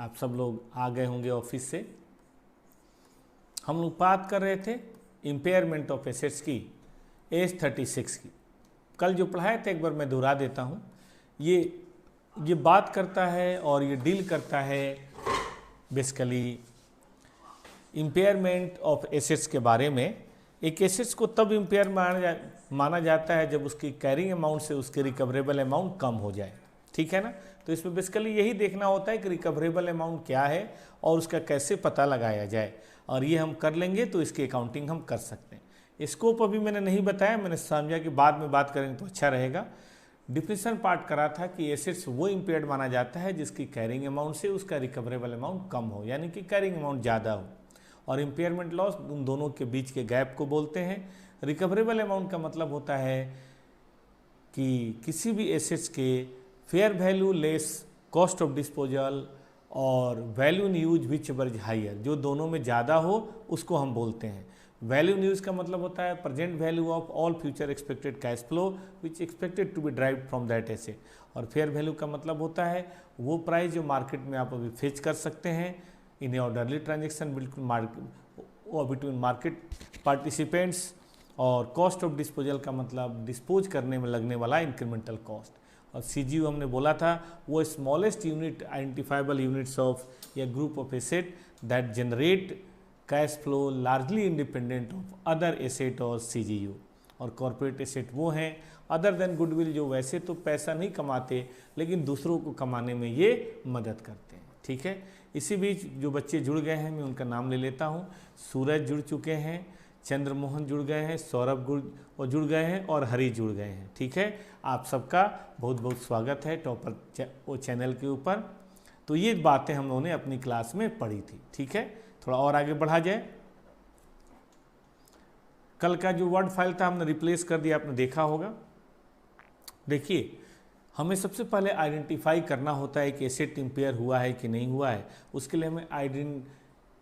आप सब लोग आ गए होंगे ऑफिस से। हम लोग बात कर रहे थे इम्पेयरमेंट ऑफ एसेट्स की एज 36 की। कल जो पढ़ाया था एक बार मैं दोहरा देता हूँ। ये बात करता है और ये डील करता है बेसिकली इम्पेयरमेंट ऑफ एसेट्स के बारे में। एक एसेट्स को तब इम्पेयर माना जाता है जब उसकी कैरिंग अमाउंट से उसके रिकवरेबल अमाउंट कम हो जाए, ठीक है ना। तो इसमें बेसिकली यही देखना होता है कि रिकवरेबल अमाउंट क्या है और उसका कैसे पता लगाया जाए, और ये हम कर लेंगे तो इसकी अकाउंटिंग हम कर सकते हैं। स्कोप अभी मैंने नहीं बताया, मैंने समझा कि बाद में बात करेंगे तो अच्छा रहेगा। डिफिनेशन पार्ट करा था कि एसेट्स वो इम्पेयर्ड माना जाता है जिसकी कैरिंग अमाउंट से उसका रिकवरेबल अमाउंट कम हो, यानी कि कैरिंग अमाउंट ज़्यादा हो। और इम्पेयरमेंट लॉस उन दोनों के बीच के गैप को बोलते हैं। रिकवरेबल अमाउंट का मतलब होता है कि किसी भी एसेट्स के fair value less cost of disposal और value in use whichever is higher, जो दोनों में ज़्यादा हो उसको हम बोलते हैं। वैल्यू इन यूज का मतलब होता है present value of all future expected cash flow which expected to be derived from that asset. और फेयर वैल्यू का मतलब होता है वो प्राइस जो मार्केट में आप अभी फेच कर सकते हैं in orderly transaction between market participants. और कॉस्ट ऑफ डिस्पोजल का मतलब डिस्पोज करने में लगने वाला इंक्रीमेंटल कॉस्ट। और CGU हमने बोला था वो smallest unit identifiable units of या group of asset that generate cash flow largely independent of other asset और CGU। और कॉर्पोरेट एसेट वो हैं अदर देन गुडविल, जो वैसे तो पैसा नहीं कमाते लेकिन दूसरों को कमाने में ये मदद करते हैं, ठीक है। इसी बीच जो बच्चे जुड़ गए हैं मैं उनका नाम ले लेता हूँ। सूरज जुड़ चुके हैं, चंद्रमोहन जुड़ गए हैं, सौरभ जुड़ गए हैं और हरी जुड़ गए हैं, ठीक है। आप सबका बहुत बहुत स्वागत है टॉपर चैनल के ऊपर। तो ये बातें हम लोगों ने अपनी क्लास में पढ़ी थी, ठीक है। थोड़ा और आगे बढ़ा जाए। कल का जो वर्ड फाइल था हमने रिप्लेस कर दिया, आपने देखा होगा। देखिए, हमें सबसे पहले आइडेंटिफाई करना होता है कि एसेट इम्पेयर हुआ है कि नहीं हुआ है। उसके लिए हमें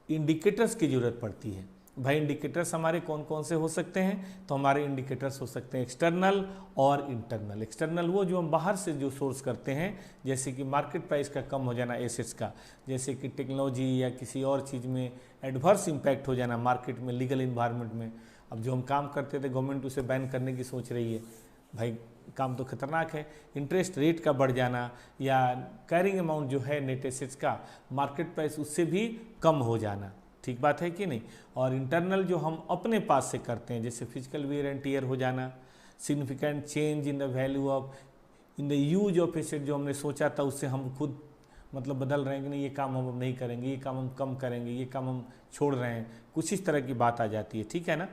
इंडिकेटर्स की ज़रूरत पड़ती है। भाई इंडिकेटर्स हमारे कौन कौन से हो सकते हैं? तो हमारे इंडिकेटर्स हो सकते हैं एक्सटर्नल और इंटरनल। एक्सटर्नल वो जो हम बाहर से जो सोर्स करते हैं, जैसे कि मार्केट प्राइस का कम हो जाना एसेट्स का, जैसे कि टेक्नोलॉजी या किसी और चीज़ में एडवर्स इम्पैक्ट हो जाना मार्केट में, लीगल इन्वायरमेंट में। अब जो हम काम करते थे गवर्नमेंट उसे बैन करने की सोच रही है, भाई काम तो खतरनाक है। इंटरेस्ट रेट का बढ़ जाना या कैरिंग अमाउंट जो है नेट एसेट्स का, मार्केट प्राइस उससे भी कम हो जाना, ठीक बात है कि नहीं। और इंटरनल जो हम अपने पास से करते हैं, जैसे फिजिकल वेयर एंड टियर हो जाना, significant change in the value of in the use of asset, जो हमने सोचा था उससे हम खुद मतलब बदल रहे हैं कि नहीं, ये काम हम अब नहीं करेंगे, ये काम हम कम करेंगे, ये काम हम छोड़ रहे हैं, कुछ इस तरह की बात आ जाती है, ठीक है ना।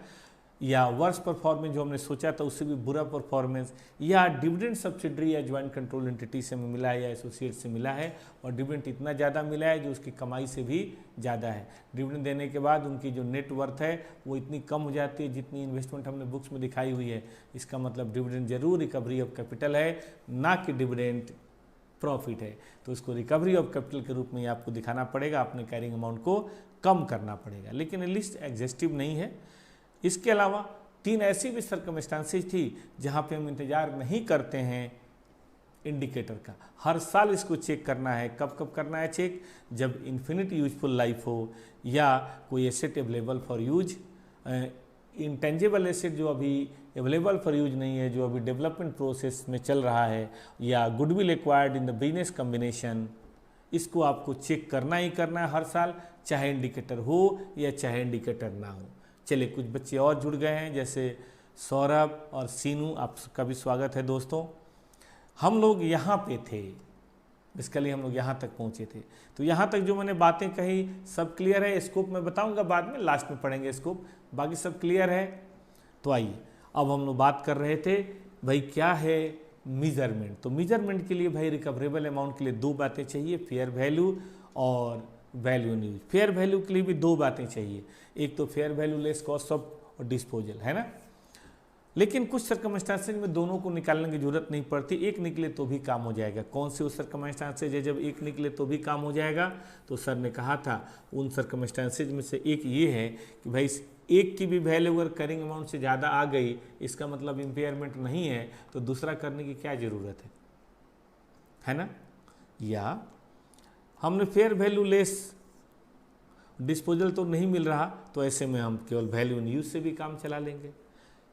या वर्स परफॉर्मेंस जो हमने सोचा था उससे भी बुरा परफॉर्मेंस, या डिविडेंड सब्सिडरी या ज्वाइंट कंट्रोल एंटिटी से हमें मिला है या एसोसिएट से मिला है और डिविडेंड इतना ज़्यादा मिला है जो उसकी कमाई से भी ज़्यादा है। डिविडेंड देने के बाद उनकी जो नेट वर्थ है वो इतनी कम हो जाती है जितनी इन्वेस्टमेंट हमने बुक्स में दिखाई हुई है। इसका मतलब डिविडेंड जरूर रिकवरी ऑफ कैपिटल है, ना कि डिविडेंड प्रॉफिट है। तो इसको रिकवरी ऑफ कैपिटल के रूप में आपको दिखाना पड़ेगा, अपने कैरिंग अमाउंट को कम करना पड़ेगा। लेकिन ये लिस्ट एग्जॉस्टिव नहीं है। इसके अलावा 3 ऐसी भी सर्कमस्टांसेस थी जहां पे हम इंतजार नहीं करते हैं इंडिकेटर का। हर साल इसको चेक करना है। कब कब करना है चेक? जब इन्फिनिट यूजफुल लाइफ हो, या कोई asset available for use, intangible asset जो अभी अवेलेबल फॉर यूज नहीं है, जो अभी डेवलपमेंट प्रोसेस में चल रहा है, या goodwill acquired in the business combination, इसको आपको चेक करना ही करना है हर साल, चाहे इंडिकेटर हो या चाहे इंडिकेटर ना हो। चलिए, कुछ बच्चे और जुड़ गए हैं जैसे सौरभ और सीनू, आप सबका भी स्वागत है दोस्तों। हम लोग यहाँ पे थे, बेसिकली हम लोग यहाँ तक पहुँचे थे। तो यहाँ तक जो मैंने बातें कही सब क्लियर है। स्कोप मैं बताऊँगा बाद में, लास्ट में पढ़ेंगे स्कोप, बाकी सब क्लियर है। तो आइए, अब हम लोग बात कर रहे थे भाई क्या है मेजरमेंट। तो मेजरमेंट के लिए भाई रिकवरेबल अमाउंट के लिए 2 बातें चाहिए, फेयर वैल्यू और value in use. Fair value के लिए भी 2 बातें चाहिए, एक तो fair value less cost of disposal, है ना। लेकिन कुछ सर्कमस्टांसेज में दोनों को निकालने की जरूरत नहीं पड़ती, एक निकले तो भी काम हो जाएगा। कौन से उस सर्कमस्टांसेज है जब एक निकले तो भी काम हो जाएगा? तो सर ने कहा था उन सर्कमस्टांसेज में से एक ये है कि भाई एक की भी वैल्यू अगर कैरिंग अमाउंट से ज़्यादा आ गई, इसका मतलब इम्पेयरमेंट नहीं है, तो दूसरा करने की क्या ज़रूरत है ना। या हमने फेयर वैल्यू लेस डिस्पोजल तो नहीं मिल रहा, तो ऐसे में हम केवल वैल्यू इन यूज से भी काम चला लेंगे।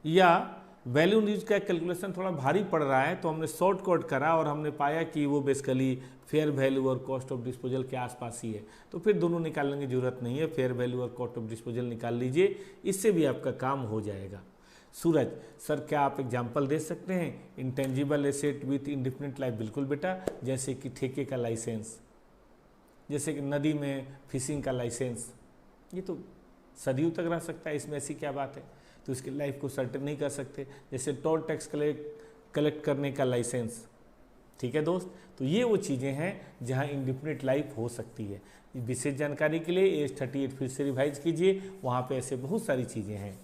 या वैल्यू इन यूज का कैलकुलेशन थोड़ा भारी पड़ रहा है, तो हमने शॉर्टकट करा और हमने पाया कि वो बेसिकली फेयर वैल्यू और कॉस्ट ऑफ डिस्पोजल के आसपास ही है, तो फिर दोनों निकालने की जरूरत नहीं है, फेयर वैल्यू और कॉस्ट ऑफ डिस्पोजल निकाल लीजिए, इससे भी आपका काम हो जाएगा। सूरज, सर क्या आप एग्जाम्पल दे सकते हैं intangible asset with indefinite life? बिल्कुल बेटा, जैसे कि ठेके का लाइसेंस, जैसे कि नदी में फिशिंग का लाइसेंस, ये तो सदियों तक रह सकता है, इसमें ऐसी क्या बात है, तो इसकी लाइफ को सर्टेन नहीं कर सकते। जैसे टोल टैक्स कलेक्ट करने का लाइसेंस, ठीक है दोस्त, तो ये वो चीज़ें हैं जहां इंडिफिनिट लाइफ हो सकती है। विशेष जानकारी के लिए एज 38 फिर से रिवाइज कीजिए, वहाँ पे ऐसे बहुत सारी चीज़ें हैं।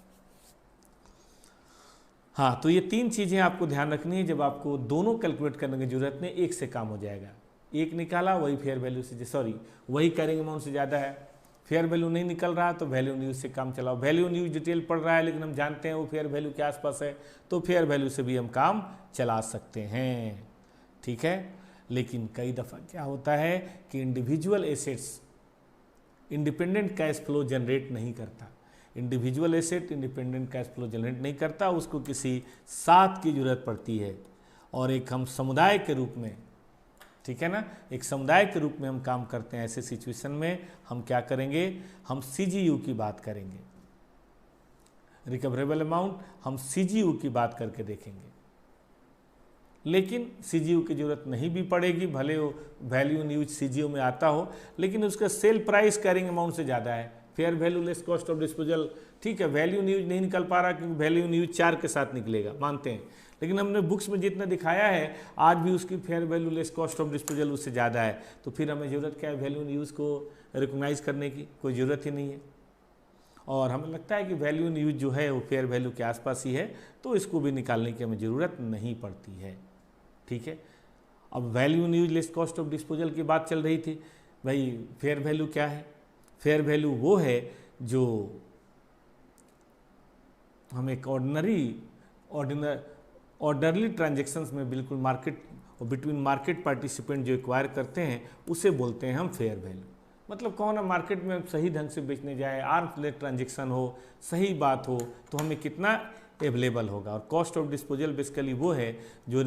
हाँ, तो ये 3 चीज़ें आपको ध्यान रखनी है, जब आपको दोनों कैलकुलेट करने की जरूरत नहीं, एक से काम हो जाएगा। एक निकाला वही फेयर वैल्यू से, सॉरी वही कैरिंग अमाउंट से ज़्यादा है, फेयर वैल्यू नहीं निकल रहा तो वैल्यू न्यूज से काम चलाओ। वैल्यू न्यूज डिटेल पढ़ रहा है लेकिन हम जानते हैं वो फेयर वैल्यू के आसपास है, तो फेयर वैल्यू से भी हम काम चला सकते हैं, ठीक है। लेकिन कई दफ़ा क्या होता है कि individual assets independent cash flow generate नहीं करता, individual asset independent cash flow generate नहीं करता, उसको किसी साथ की जरूरत पड़ती है, और एक हम समुदाय के रूप में, ठीक है ना, एक समुदाय के रूप में हम काम करते हैं। ऐसे सिचुएशन में हम क्या करेंगे, हम सीजीयू की बात करेंगे, रिकवरेबल अमाउंट, हम सीजीयू की बात करके देखेंगे। लेकिन सीजीयू की जरूरत नहीं भी पड़ेगी, भले वो वैल्यू इन यूज सीजीयू में आता हो, लेकिन उसका सेल प्राइस कैरिंग अमाउंट से ज़्यादा है। Fair value less cost of disposal, ठीक है, वैल्यू इन यूज नहीं निकल पा रहा क्योंकि वैल्यू इन यूज 4 के साथ निकलेगा, मानते हैं, लेकिन हमने बुक्स में जितना दिखाया है आज भी उसकी fair value less cost of disposal उससे ज़्यादा है, तो फिर हमें ज़रूरत क्या है वैल्यू इन यूज को रिकॉग्नाइज करने की? कोई ज़रूरत ही नहीं है। और हमें लगता है कि वैल्यू इन यूज जो है वो फेयर वैल्यू के आसपास ही है, तो इसको भी निकालने की हमें ज़रूरत नहीं पड़ती है, ठीक है। अब value in use less cost of disposal की बात चल रही थी, भाई फेयर वैल्यू क्या है? फेयर वैल्यू वो है जो हम एक ऑर्डरली ट्रांजेक्शन्स में बिल्कुल मार्केट और बिटवीन मार्केट पार्टिसिपेंट जो एक्वायर करते हैं उसे बोलते हैं हम फेयर वैल्यू। मतलब कौन है मार्केट में सही ढंग से बेचने जाए, आर्म्स लेंथ ट्रांजेक्शन हो, सही बात हो, तो हमें कितना अवेलेबल होगा। और कॉस्ट ऑफ डिस्पोजल बेसिकली वो है जो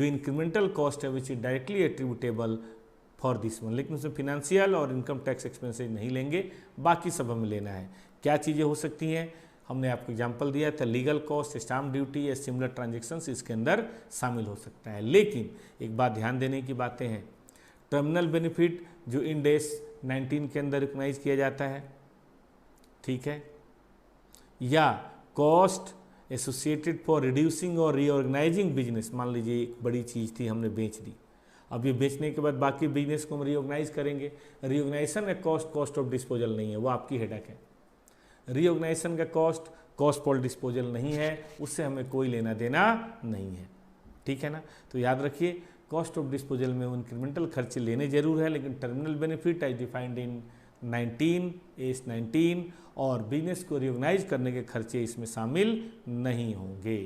इंक्रीमेंटल कॉस्ट है which is directly attributable for this one, लेकिन उसमें फिनेंशियल और इनकम टैक्स एक्सपेंसेस नहीं लेंगे, बाकी सब हमें लेना है। क्या चीज़ें हो सकती हैं? हमने आपको एग्जांपल दिया था, लीगल कॉस्ट, स्टाम्प ड्यूटी या सिमिलर ट्रांजेक्शन्स इसके अंदर शामिल हो सकता है। लेकिन एक बात ध्यान देने की बातें हैं, टर्मिनल बेनिफिट जो इंड एस 19 के अंदर रिकॉग्नाइज किया जाता है, ठीक है, या कॉस्ट एसोसिएटेड फॉर रिड्यूसिंग और रीऑर्गेनाइजिंग बिजनेस, मान लीजिए एक बड़ी चीज़ थी हमने बेच दी, अब ये बेचने के बाद बाकी बिजनेस को हम रीऑर्गेनाइज करेंगे, रीऑर्गेनाइजेशन का कॉस्ट ऑफ डिस्पोजल नहीं है, वो आपकी हेडेक है। रीऑर्गेनाइजेशन का कॉस्ट ऑफ डिस्पोजल नहीं है, उससे हमें कोई लेना देना नहीं है, ठीक है ना। तो याद रखिए कॉस्ट ऑफ डिस्पोजल में इंक्रीमेंटल खर्चे लेने जरूर है, लेकिन terminal benefit as defined in 19 और बिजनेस को रिऑर्गेनाइज करने के खर्चे इसमें शामिल नहीं होंगे।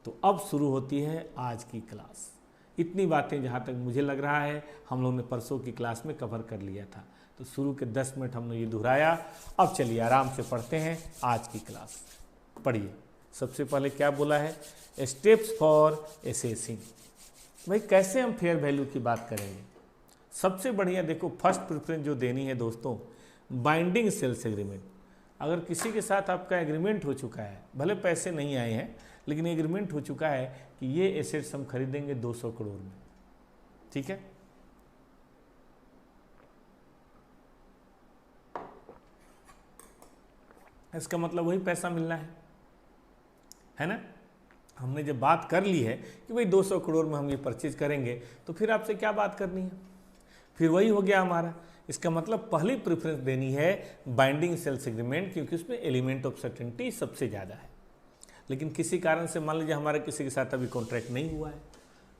तो अब शुरू होती है आज की क्लास। इतनी बातें जहाँ तक मुझे लग रहा है हम लोग ने परसों की क्लास में कवर कर लिया था, तो शुरू के 10 मिनट हमने ये दोहराया। अब चलिए आराम से पढ़ते हैं आज की क्लास। पढ़िए, सबसे पहले क्या बोला है, स्टेप्स फॉर एसेसिंग। भाई कैसे हम फेयर वैल्यू की बात करेंगे? सबसे बढ़िया देखो, फर्स्ट प्रेफरेंस जो देनी है दोस्तों, बाइंडिंग सेल्स एग्रीमेंट। अगर किसी के साथ आपका एग्रीमेंट हो चुका है, भले पैसे नहीं आए हैं लेकिन एग्रीमेंट हो चुका है कि ये एसेट्स हम खरीदेंगे 200 करोड़ में, ठीक है, इसका मतलब वही पैसा मिलना है ना। हमने जब बात कर ली है कि भाई 200 करोड़ में हम ये परचेज करेंगे, तो फिर आपसे क्या बात करनी है, फिर वही हो गया हमारा। इसका मतलब पहली प्रेफरेंस देनी है बाइंडिंग सेल्स एग्रीमेंट, क्योंकि उसमें एलिमेंट ऑफ सर्टेनिटी सबसे ज़्यादा है। लेकिन किसी कारण से मान लीजिए हमारा किसी के साथ अभी कॉन्ट्रैक्ट नहीं हुआ है,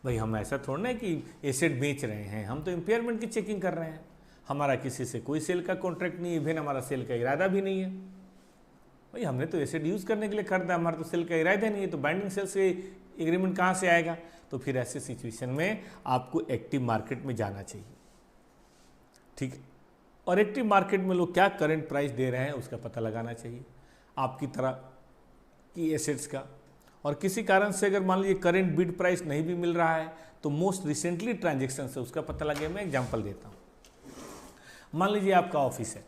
भाई हम ऐसा थोड़ा ना कि एसेट बेच रहे हैं, हम तो इम्पेयरमेंट की चेकिंग कर रहे हैं, हमारा किसी से कोई सेल का कॉन्ट्रैक्ट नहीं है, इवन हमारा सेल का इरादा भी नहीं है। भाई हमने तो एसेट यूज़ करने के लिए खरीदा, हमारा तो सेल का इरादा नहीं है, तो बाइंडिंग सेल्स से एग्रीमेंट कहाँ से आएगा? तो फिर ऐसे सिचुएशन में आपको एक्टिव मार्केट में जाना चाहिए। ठीक है। और एक्टिव मार्केट में लोग क्या करंट प्राइस दे रहे हैं उसका पता लगाना चाहिए आपकी तरह की एसेट्स का। और किसी कारण से अगर मान लीजिए करंट बिड प्राइस नहीं भी मिल रहा है तो मोस्ट रिसेंटली ट्रांजेक्शन से उसका पता लगे। मैं एग्जांपल देता हूँ, मान लीजिए आपका ऑफिस है,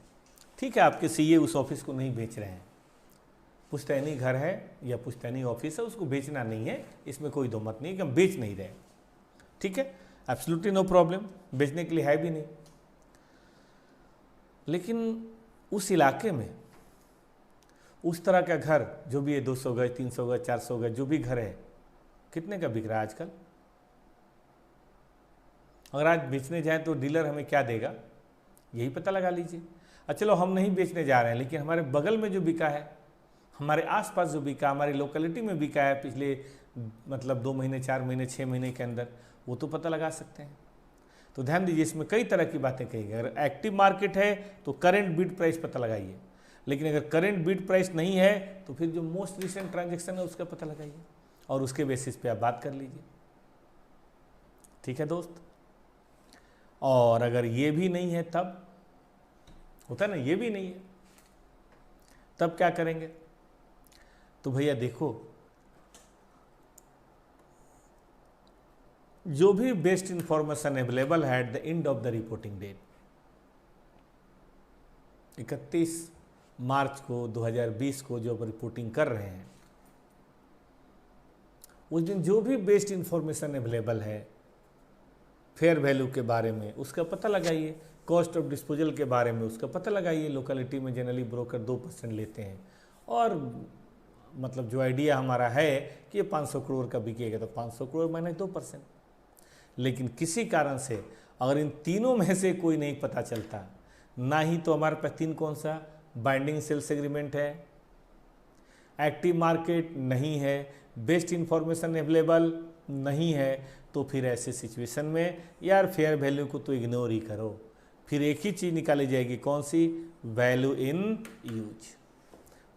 ठीक है, आपके सीए उस ऑफिस को नहीं बेच रहे हैं, पुश्तैनी घर है या पुश्तैनी ऑफिस है, उसको बेचना नहीं है, इसमें कोई दो मत नहीं कि हम बेच नहीं रहे, ठीक है, एब्सोल्युटली नो प्रॉब्लम, बेचने के लिए है भी नहीं। लेकिन उस इलाके में उस तरह का घर जो भी है 200 गज 300 गज 400 गज जो भी घर है कितने का बिक रहा है आजकल? अगर आज बेचने जाएं तो डीलर हमें क्या देगा यही पता लगा लीजिए। अच्छा चलो हम नहीं बेचने जा रहे हैं, लेकिन हमारे बगल में जो बिका है, हमारे आसपास जो बिका, हमारी लोकेलिटी में बिका है पिछले मतलब 2 महीने 4 महीने 6 महीने के अंदर, वो तो पता लगा सकते हैं। तो ध्यान दीजिए, इसमें कई तरह की बातें कही गई। अगर एक्टिव मार्केट है तो करंट बिड प्राइस पता लगाइए, लेकिन अगर करंट बिड प्राइस नहीं है तो फिर जो मोस्ट रिसेंट ट्रांजेक्शन है उसका पता लगाइए और उसके बेसिस पे आप बात कर लीजिए, ठीक है दोस्त। और अगर ये भी नहीं है तब होता है ना, ये भी नहीं है तब क्या करेंगे? तो भैया देखो, जो भी बेस्ट इंफॉर्मेशन अवेलेबल है at the end of the reporting date 31 मार्च को 2020 को जो रिपोर्टिंग कर रहे हैं, उस दिन जो भी बेस्ट इंफॉर्मेशन अवेलेबल है फेयर वैल्यू के बारे में उसका पता लगाइए, कॉस्ट ऑफ डिस्पोजल के बारे में उसका पता लगाइए। लोकेलिटी में जनरली ब्रोकर 2% लेते हैं और मतलब जो आइडिया हमारा है कि ये 500 करोड़ का बिकेगा तो 500 करोड़ माइनस 2%। लेकिन किसी कारण से अगर इन तीनों में से कोई नहीं पता चलता, ना ही तो हमारे पास 3 कौन सा बाइंडिंग सेल्स एग्रीमेंट है, एक्टिव मार्केट नहीं है, बेस्ट इंफॉर्मेशन अवेलेबल नहीं है, तो फिर ऐसे सिचुएशन में यार फेयर वैल्यू को तो इग्नोर ही करो। फिर एक ही चीज़ निकाली जाएगी, कौन सी? Value in use.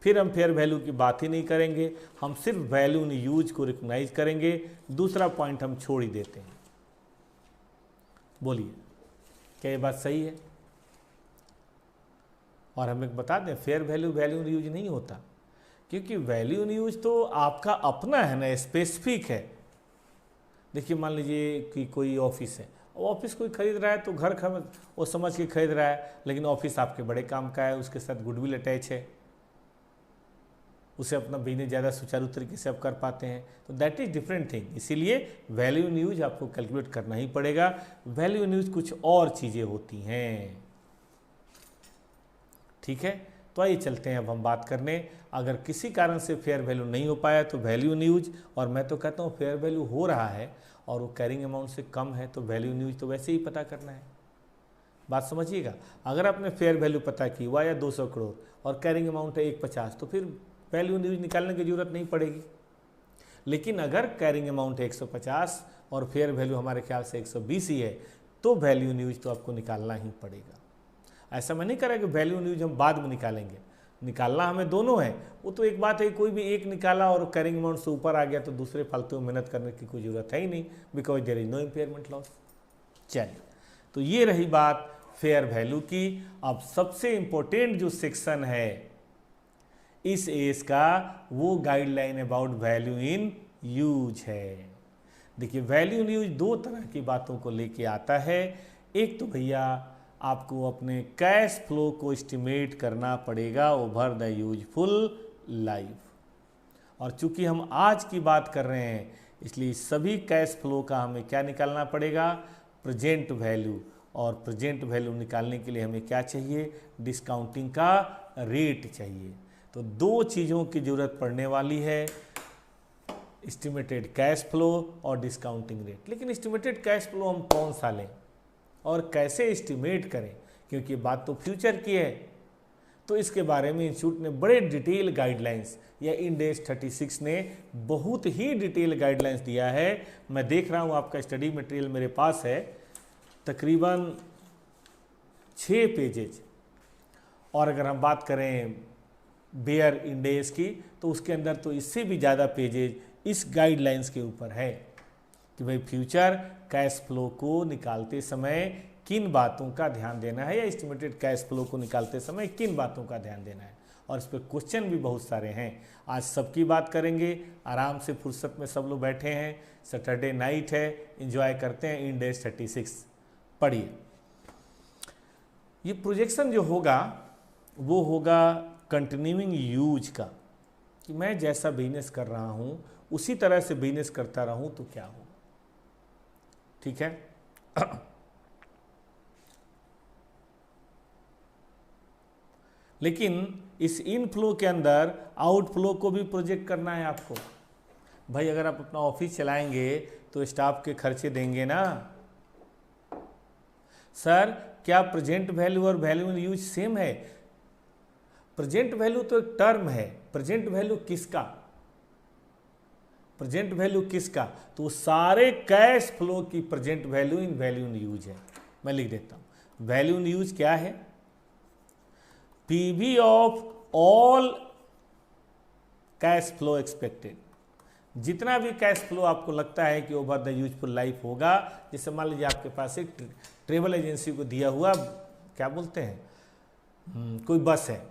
फिर हम फेयर वैल्यू की बात ही नहीं करेंगे, हम सिर्फ वैल्यू इन यूज को रिकॉग्नाइज करेंगे। दूसरा पॉइंट हम छोड़ ही देते हैं। बोलिए क्या ये बात सही है? और हम एक बता दें, fair value value in use नहीं होता, क्योंकि वैल्यू इन यूज तो आपका अपना है ना, स्पेसिफिक है। देखिए मान लीजिए कि कोई ऑफिस है, ऑफिस कोई खरीद रहा है तो घर वो समझ के खरीद रहा है, लेकिन ऑफिस आपके बड़े काम का है, उसके साथ गुडविल अटैच है, उसे अपना बिजनेस ज़्यादा सुचारू तरीके से आप कर पाते हैं, तो दैट इज़ डिफरेंट थिंग। इसीलिए वैल्यू इन यूज आपको कैलकुलेट करना ही पड़ेगा। वैल्यू इन यूज कुछ और चीज़ें होती हैं, ठीक है। तो आइए चलते हैं अब हम बात करने, अगर किसी कारण से फेयर वैल्यू नहीं हो पाया तो वैल्यू इन यूज, और मैं तो कहता हूँ फेयर वैल्यू हो रहा है और वो कैरिंग अमाउंट से कम है तो वैल्यू इन यूज तो वैसे ही पता करना है। बात समझिएगा, अगर आपने फेयर वैल्यू पता की हुआ या 200 करोड़ और कैरिंग अमाउंट है 150, तो फिर वैल्यू इन यूज निकालने की जरूरत नहीं पड़ेगी। लेकिन अगर कैरिंग अमाउंट है 150 और फेयर वैल्यू हमारे ख्याल से 120 ही है, तो वैल्यू इन यूज तो आपको निकालना ही पड़ेगा। ऐसा मैं नहीं कह रहा कि वैल्यू इन यूज हम बाद में निकालेंगे, निकालना हमें दोनों है। वो तो एक बात है, कोई भी एक निकाला और कैरिंग अमाउंट से ऊपर आ गया तो दूसरे फालतू में मेहनत करने की कोई ज़रूरत है ही नहीं, because there is no impairment loss. चलिए, तो ये रही बात फेयर वैल्यू की। अब सबसे इंपॉर्टेंट जो सेक्शन है इस एज का, वो guideline about value in use है। देखिए, वैल्यू इन यूज 2 तरह की बातों को लेके आता है। एक तो भैया आपको अपने कैश फ्लो को एस्टिमेट करना पड़ेगा ओवर द यूजफुल लाइफ, और चूंकि हम आज की बात कर रहे हैं इसलिए सभी कैश फ्लो का हमें क्या निकालना पड़ेगा? Present value. और प्रेजेंट वैल्यू निकालने के लिए हमें क्या चाहिए? डिस्काउंटिंग का रेट चाहिए। तो 2 चीज़ों की ज़रूरत पड़ने वाली है, एस्टिमेटेड कैश फ्लो और डिस्काउंटिंग रेट। लेकिन एस्टिमेटेड कैश फ्लो हम कौन सा लें और कैसे एस्टिमेट करें, क्योंकि बात तो फ्यूचर की है। तो इसके बारे में इंस्टीट्यूट ने बड़े डिटेल गाइडलाइंस, या इंड AS 36 ने बहुत ही डिटेल गाइडलाइंस दिया है। मैं देख रहा हूँ आपका स्टडी मटेरियल मेरे पास है, तकरीबन 6 पेजेज। और अगर हम बात करें बेयर इंड AS की, तो उसके अंदर तो इससे भी ज़्यादा पेजेज इस गाइडलाइंस के ऊपर है कि भाई फ्यूचर कैश फ्लो को निकालते समय किन बातों का ध्यान देना है, या एस्टिमेटेड कैश फ्लो को निकालते समय किन बातों का ध्यान देना है। और इस पर क्वेश्चन भी बहुत सारे हैं। आज सबकी बात करेंगे, आराम से फुर्सत में सब लोग बैठे हैं, सैटरडे नाइट है, एंजॉय करते हैं। इंड एज 36 पढ़िए। ये प्रोजेक्शन जो होगा वो होगा कंटिन्यूइंग यूज का, कि मैं जैसा बिजनेस कर रहा हूं उसी तरह से बिजनेस करता रहूं तो क्या हो। ठीक है। लेकिन इस इनफ्लो के अंदर आउटफ्लो को भी प्रोजेक्ट करना है आपको। भाई अगर आप अपना ऑफिस चलाएंगे तो स्टाफ के खर्चे देंगे ना। सर क्या प्रेजेंट वैल्यू और वैल्यू इन यूज सेम है? प्रेजेंट वैल्यू तो एक टर्म है। प्रेजेंट वैल्यू किसका? प्रेजेंट वैल्यू किसका? तो सारे कैश फ्लो की प्रेजेंट वैल्यू इन यूज है। मैं लिख देता हूं। वैल्यू इन यूज क्या है? PV of all cash flow expected. जितना भी कैश फ्लो आपको लगता है कि ओवर द यूजफुल लाइफ होगा, जैसे मान लीजिए आपके पास एक ट्रेवल एजेंसी को दिया हुआ क्या बोलते हैं कोई बस है,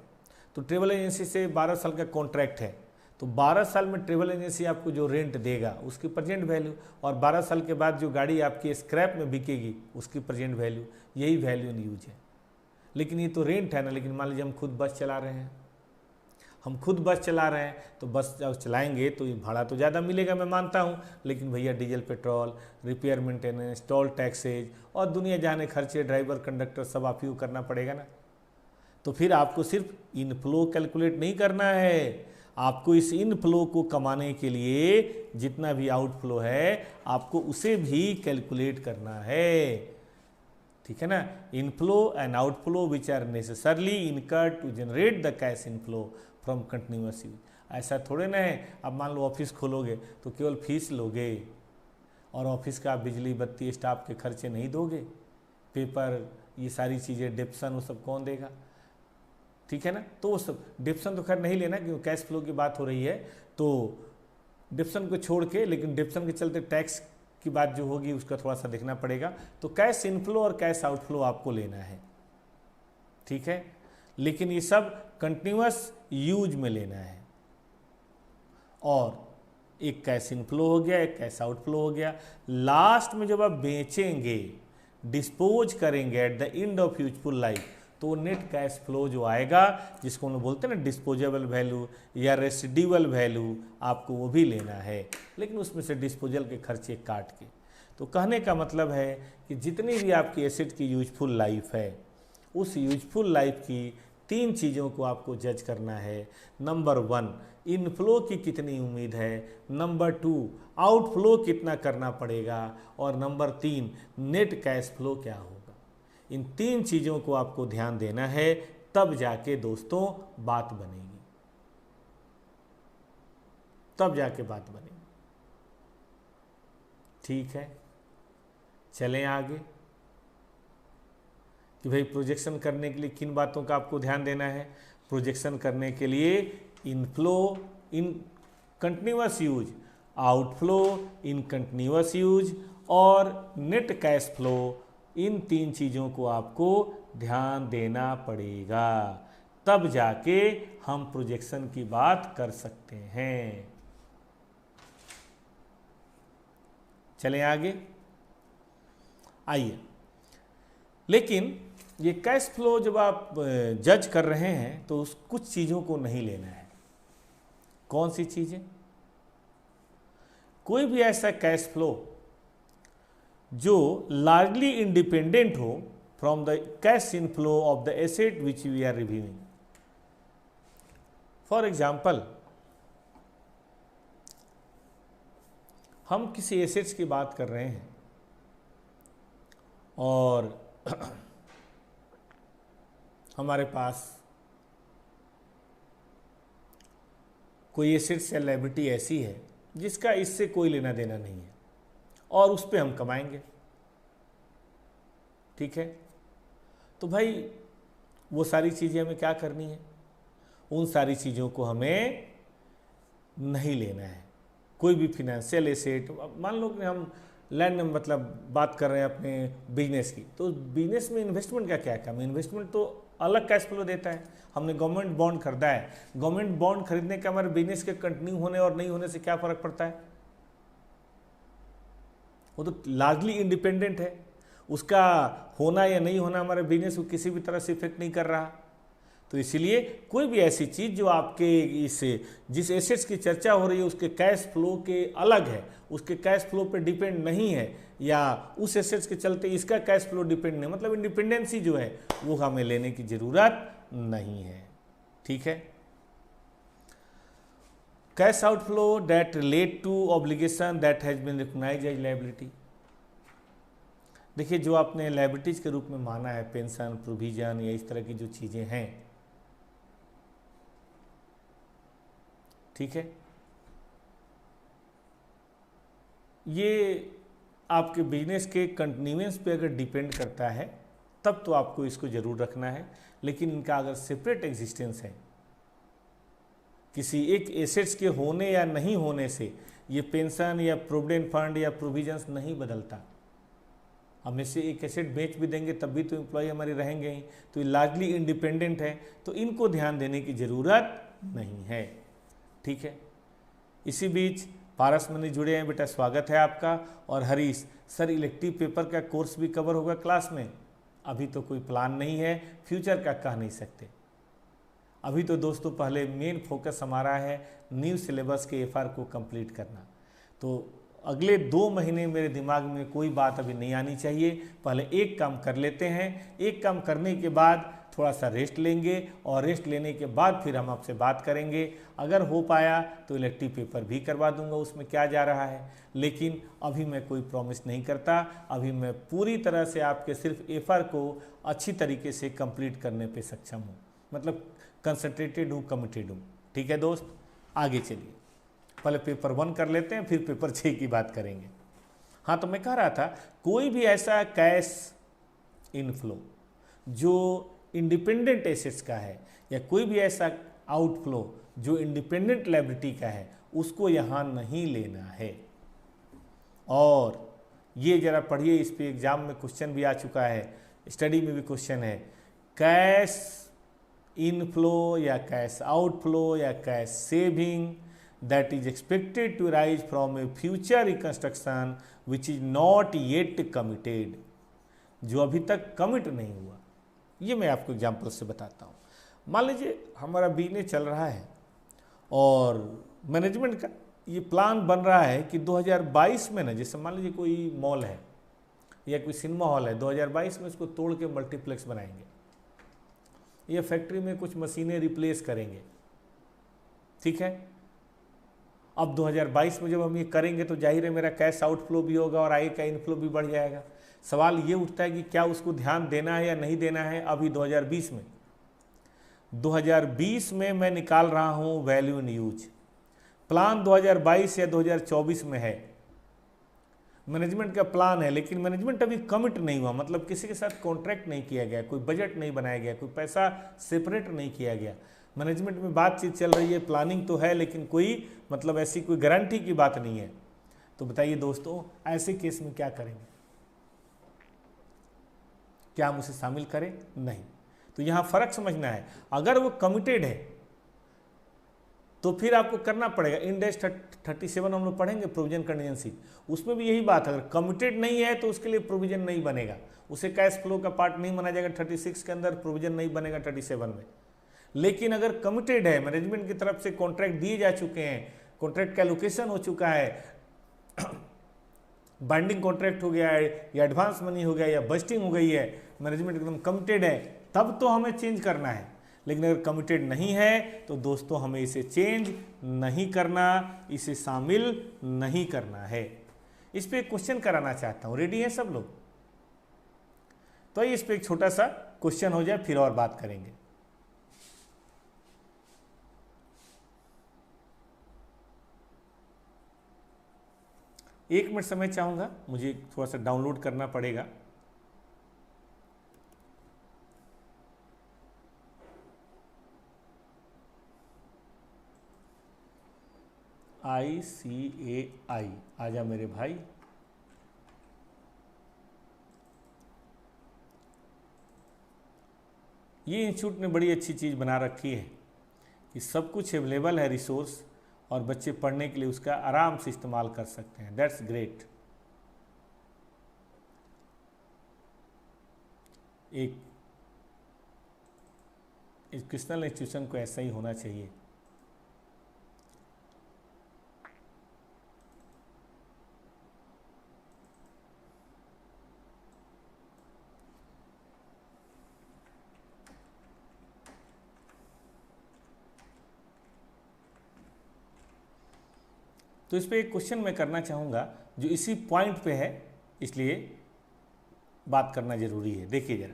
तो ट्रेवल एजेंसी से 12 साल का कॉन्ट्रैक्ट है, तो 12 साल में ट्रेवल एजेंसी आपको जो रेंट देगा उसकी प्रेजेंट वैल्यू, और 12 साल के बाद जो गाड़ी आपकी स्क्रैप में बिकेगी उसकी प्रेजेंट वैल्यू, यही वैल्यू इन यूज है। लेकिन ये तो रेंट है ना। लेकिन मान लीजिए हम खुद बस चला रहे हैं, तो बस जब चलाएंगे तो ये भाड़ा तो ज़्यादा मिलेगा, मैं मानता हूँ, लेकिन भैया diesel petrol, repair maintenance, toll taxes और दुनिया जाने खर्चे, ड्राइवर कंडक्टर सब आप ही को करना पड़ेगा ना। तो फिर आपको सिर्फ इनफ्लो कैलकुलेट नहीं करना है, आपको इस इनफ्लो को कमाने के लिए जितना भी आउटफ्लो है आपको उसे भी कैलकुलेट करना है। ठीक है ना। Inflow and outflow which are necessarily incurred to generate the cash inflow from continuous use. ऐसा थोड़े ना है अब मान लो ऑफिस खोलोगे तो केवल फीस लोगे और ऑफिस का बिजली बत्ती स्टाफ के खर्चे नहीं दोगे, पेपर ये सारी चीज़ें डिप्सन वो सब कौन देगा? ठीक है ना। तो वो सब डिप्सन तो खैर नहीं लेना क्योंकि कैश फ्लो की बात हो रही है, तो डिप्सन को छोड़ के, लेकिन डिप्सन के चलते टैक्स की बात जो होगी उसका थोड़ा सा देखना पड़ेगा। तो कैश इनफ्लो और कैश आउटफ्लो आपको लेना है। ठीक है। लेकिन ये सब कंटिन्यूअस यूज में लेना है। और एक कैश इनफ्लो हो गया, एक कैश आउटफ्लो हो गया। लास्ट में जब आप बेचेंगे, डिस्पोज करेंगे eight the end of useful life, तो नेट कैश फ्लो जो आएगा, जिसको हम बोलते हैं ना डिस्पोजेबल वैल्यू या रेसिड्यूअल वैल्यू, आपको वो भी लेना है, लेकिन उसमें से डिस्पोजल के खर्चे काट के। तो कहने का मतलब है कि जितनी भी आपकी एसेट की यूजफुल लाइफ है, उस यूजफुल लाइफ की 3 चीज़ों को आपको जज करना है। नंबर 1 इनफ्लो की कितनी उम्मीद है, नंबर 2 आउटफ्लो कितना करना पड़ेगा, और नंबर 3 नेट कैश फ्लो क्या होगा। इन 3 चीज़ों को आपको ध्यान देना है, तब जाके दोस्तों बात बनेगी, तब जाके बात बनेगी। ठीक है। चलें आगे कि भाई प्रोजेक्शन करने के लिए किन बातों का आपको ध्यान देना है। प्रोजेक्शन करने के लिए इनफ्लो इन कंटिन्यूअस यूज, आउटफ्लो इन कंटिन्यूअस यूज और नेट कैश फ्लो, इन 3 चीज़ों को आपको ध्यान देना पड़ेगा, तब जाके हम प्रोजेक्शन की बात कर सकते हैं। चलें आगे। आइए, लेकिन ये कैश फ्लो जब आप जज कर रहे हैं तो उस कुछ चीज़ों को नहीं लेना है। कौन सी चीज़ें? कोई भी ऐसा कैश फ्लो जो लार्जली इंडिपेंडेंट हो from the cash inflow of the asset which we are reviewing. For example, हम किसी एसेट्स की बात कर रहे हैं और हमारे पास कोई एसेट्स या लायबिलिटी ऐसी है जिसका इससे कोई लेना देना नहीं है और उस पर हम कमाएंगे। ठीक है। तो भाई वो सारी चीज़ें हमें क्या करनी है? उन सारी चीज़ों को हमें नहीं लेना है। कोई भी फिनेंशियल एसेट, मान लो कि हम लैंड मतलब बात कर रहे हैं अपने बिजनेस की, तो बिजनेस में इन्वेस्टमेंट का क्या काम है? इन्वेस्टमेंट तो अलग कैश फ्लो देता है। हमने गवर्नमेंट बॉन्ड खरीदा है, गवर्नमेंट बॉन्ड खरीदने का हमारे बिजनेस के कंटिन्यू होने और नहीं होने से क्या फर्क पड़ता है? वो तो लार्जली इंडिपेंडेंट है, उसका होना या नहीं होना हमारे बिजनेस को किसी भी तरह से इफेक्ट नहीं कर रहा। तो इसीलिए कोई भी ऐसी चीज़ जो आपके इस जिस एसेट्स की चर्चा हो रही है उसके कैश फ्लो के अलग है, उसके कैश फ्लो पे डिपेंड नहीं है, या उस एसेट्स के चलते इसका कैश फ्लो डिपेंड नहीं, मतलब इंडिपेंडेंसी जो है वो हमें लेने की ज़रूरत नहीं है। ठीक है। Cash outflow that relate to obligation that has been recognised as liability. देखिए, जो आपने लायबिलिटीज के रूप में माना है, पेंशन, प्रोविजन या इस तरह की जो चीज़ें हैं, ठीक है, ये आपके बिजनेस के कंटिन्यूएंस पे अगर डिपेंड करता है तब तो आपको इसको ज़रूर रखना है, लेकिन इनका अगर सेपरेट एग्जिस्टेंस है, किसी एक एसेट्स के होने या नहीं होने से ये पेंशन या प्रोविडेंट फंड या प्रोविजंस नहीं बदलता। हम इसे एक एसेट बेच भी देंगे तब भी तो एम्प्लॉय हमारे रहेंगे ही, तो ये लार्जली इंडिपेंडेंट है, तो इनको ध्यान देने की ज़रूरत नहीं है। ठीक है। इसी बीच पारस मनी जुड़े हैं, बेटा स्वागत है आपका। और हरीश सर, इलेक्टिव पेपर का कोर्स भी कवर होगा क्लास में? अभी तो कोई प्लान नहीं है, फ्यूचर का कह नहीं सकते। अभी तो दोस्तों पहले मेन फोकस हमारा है न्यू सिलेबस के एफआर को कंप्लीट करना। तो अगले 2 महीने मेरे दिमाग में कोई बात अभी नहीं आनी चाहिए, पहले एक काम कर लेते हैं, एक काम करने के बाद थोड़ा सा रेस्ट लेंगे और रेस्ट लेने के बाद फिर हम आपसे बात करेंगे। अगर हो पाया तो इलेक्टिव पेपर भी करवा दूंगा, उसमें क्या जा रहा है, लेकिन अभी मैं कोई प्रॉमिस नहीं करता। अभी मैं पूरी तरह से आपके सिर्फ एफआर को अच्छी तरीके से कंप्लीट करने पे सक्षम हूँ, मतलब कंसंट्रेटेड हूँ, कमिटेड हूँ। ठीक है दोस्त, आगे चलिए, पहले पेपर 1 कर लेते हैं, फिर पेपर 6 की बात करेंगे। हाँ, तो मैं कह रहा था कोई भी ऐसा कैश इनफ्लो जो इंडिपेंडेंट एसेट्स का है या कोई भी ऐसा आउटफ्लो जो इंडिपेंडेंट लायबिलिटी का है, उसको यहाँ नहीं लेना है। और ये जरा पढ़िए, इस पे एग्जाम में क्वेश्चन भी आ चुका है, स्टडी में भी क्वेश्चन है। कैश इनफ्लो या कैश आउटफ्लो या cash saving that is expected to arise from a future reconstruction which is not yet committed, जो अभी तक कमिट नहीं हुआ। ये मैं आपको एग्जाम्पल से बताता हूँ। मान लीजिए हमारा बिजनेस चल रहा है और मैनेजमेंट का ये प्लान बन रहा है कि 2022 में ना, जैसे मान लीजिए कोई मॉल है या कोई सिनेमा हॉल है, 2022 में इसको तोड़ के मल्टीप्लेक्स बनाएंगे, या फैक्ट्री में कुछ मशीनें रिप्लेस करेंगे। ठीक है। अब 2022 में जब हम ये करेंगे तो जाहिर है मेरा कैश आउटफ्लो भी होगा और आगे का इनफ्लो भी बढ़ जाएगा। सवाल ये उठता है कि क्या उसको ध्यान देना है या नहीं देना है। अभी 2020 में मैं निकाल रहा हूँ वैल्यू इन यूज। प्लान 2022 या 2024 में है, मैनेजमेंट का प्लान है, लेकिन मैनेजमेंट अभी कमिट नहीं हुआ, मतलब किसी के साथ कॉन्ट्रैक्ट नहीं किया गया, कोई बजट नहीं बनाया गया, कोई पैसा सेपरेट नहीं किया गया। मैनेजमेंट में बातचीत चल रही है, प्लानिंग तो है, लेकिन कोई मतलब ऐसी कोई गारंटी की बात नहीं है। तो बताइए दोस्तों, ऐसे केस में क्या करेंगे? क्या हम उसे शामिल करें? नहीं। तो यहाँ फर्क समझना है। अगर वो कमिटेड है तो फिर आपको करना पड़ेगा। इंडेक्स 37 हम लोग पढ़ेंगे, प्रोविजन कंटीजेंसी, उसमें भी यही बात है। अगर कमिटेड नहीं है तो उसके लिए प्रोविजन नहीं बनेगा, उसे कैश फ्लो का पार्ट नहीं माना जाएगा। 36 के अंदर प्रोविजन नहीं बनेगा 37 में। लेकिन अगर कमिटेड है, मैनेजमेंट की तरफ से कॉन्ट्रैक्ट दिए जा चुके हैं, कॉन्ट्रैक्ट का लोकेशन हो चुका है, बाइंडिंग कॉन्ट्रैक्ट हो गया है, या एडवांस मनी हो गया, या बस्टिंग हो गई है, मैनेजमेंट एकदम कमिटेड है, तब तो हमें चेंज करना है। लेकिन अगर कमिटेड नहीं है तो दोस्तों हमें इसे चेंज नहीं करना, इसे शामिल नहीं करना है। इस पे एक क्वेश्चन कराना चाहता हूं, रेडी है सब लोग? तो इस पे एक छोटा सा क्वेश्चन हो जाए, फिर और बात करेंगे। एक मिनट समय चाहूंगा, मुझे थोड़ा सा डाउनलोड करना पड़ेगा। ICAI, आजा मेरे भाई, ये इंस्टीट्यूट ने बड़ी अच्छी चीज़ बना रखी है कि सब कुछ अवेलेबल है रिसोर्स, और बच्चे पढ़ने के लिए उसका आराम से इस्तेमाल कर सकते हैं। That's great. एक एजुकेशनल इंस्टीट्यूशन को ऐसा ही होना चाहिए। तो इस पे एक क्वेश्चन मैं करना चाहूँगा जो इसी पॉइंट पे है, इसलिए बात करना जरूरी है। देखिए जरा,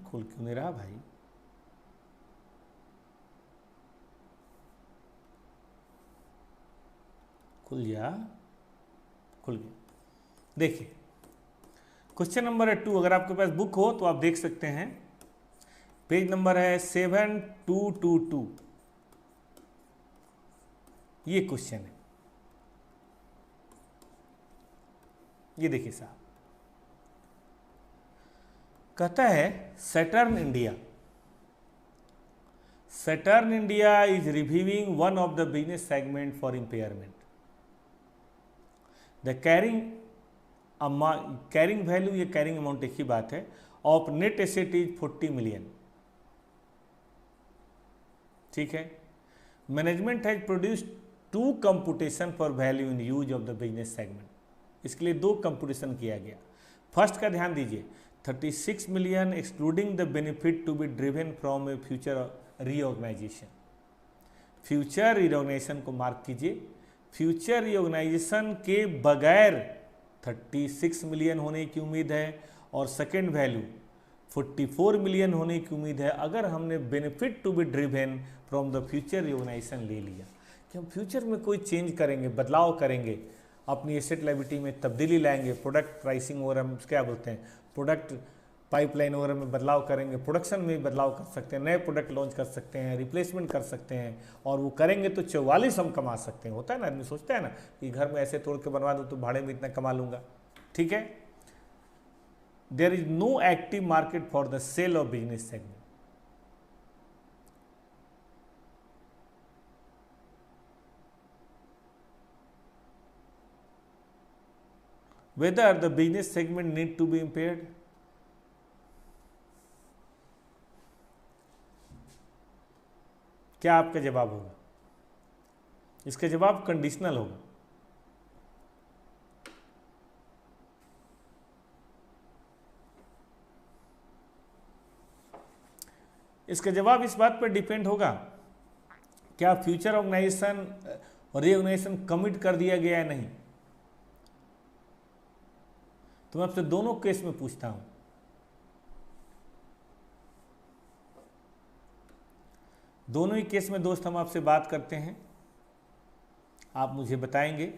खुल क्यों नहीं रहा भाई? खुल जा, खुल गया। देखिए क्वेश्चन नंबर है 2, अगर आपके पास बुक हो तो आप देख सकते हैं, पेज नंबर है 7222। ये क्वेश्चन है, ये देखिए साहब, कहता है Saturn India is reviewing one of the business segment for impairment. The carrying value, ये कैरिंग अमाउंट एक ही बात है, of net asset is 40 million. ठीक है। Management has produced 2 computation for value in use of the business segment. इसके लिए 2 computation किया गया। फर्स्ट का ध्यान दीजिए, 36 million excluding the benefit to be driven from a future reorganisation. Future reorganisation को मार्क कीजिए, फ्यूचर रीऑर्गेनाइजेशन के बगैर 36 मिलियन होने की उम्मीद है, और सेकेंड वैल्यू 44 मिलियन होने की उम्मीद है अगर हमने benefit to be driven from the future reorganisation ले लिया, कि हम फ्यूचर में कोई चेंज करेंगे, बदलाव करेंगे, अपनी एसेट लायबिलिटी में तब्दीली लाएंगे, प्रोडक्ट प्राइसिंग वगैरह में क्या बोलते हैं, प्रोडक्ट पाइपलाइन वगैरह में बदलाव करेंगे, प्रोडक्शन में भी बदलाव कर सकते हैं, नए प्रोडक्ट लॉन्च कर सकते हैं, रिप्लेसमेंट कर सकते हैं, और वो करेंगे तो 44 हम कमा सकते हैं। होता है ना, आदमी सोचता है ना कि घर में ऐसे तोड़ के बनवा दो तो भाड़े में इतना कमा लूँगा। ठीक है। There is no active market for the sale of business segment. Whether the business segment need to be impaired? क्या आपका जवाब होगा? इसका जवाब कंडीशनल होगा। इसका जवाब इस बात पर डिपेंड होगा क्या फ्यूचर ऑर्गेनाइजेशन रीऑर्गेनाइजेशन कमिट कर दिया गया है नहीं। तो मैं आपसे दोनों केस में पूछता हूं, दोनों ही केस में दोस्त हम आपसे बात करते हैं, आप मुझे बताएंगे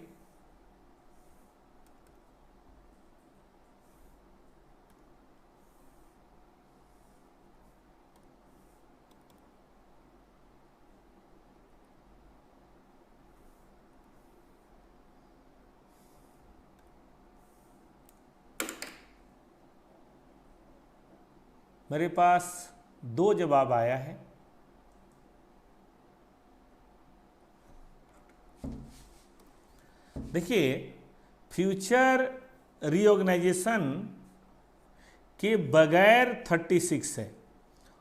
मेरे पास 2 जवाब आया है। देखिए फ्यूचर रीऑर्गेनाइजेशन के बगैर 36 है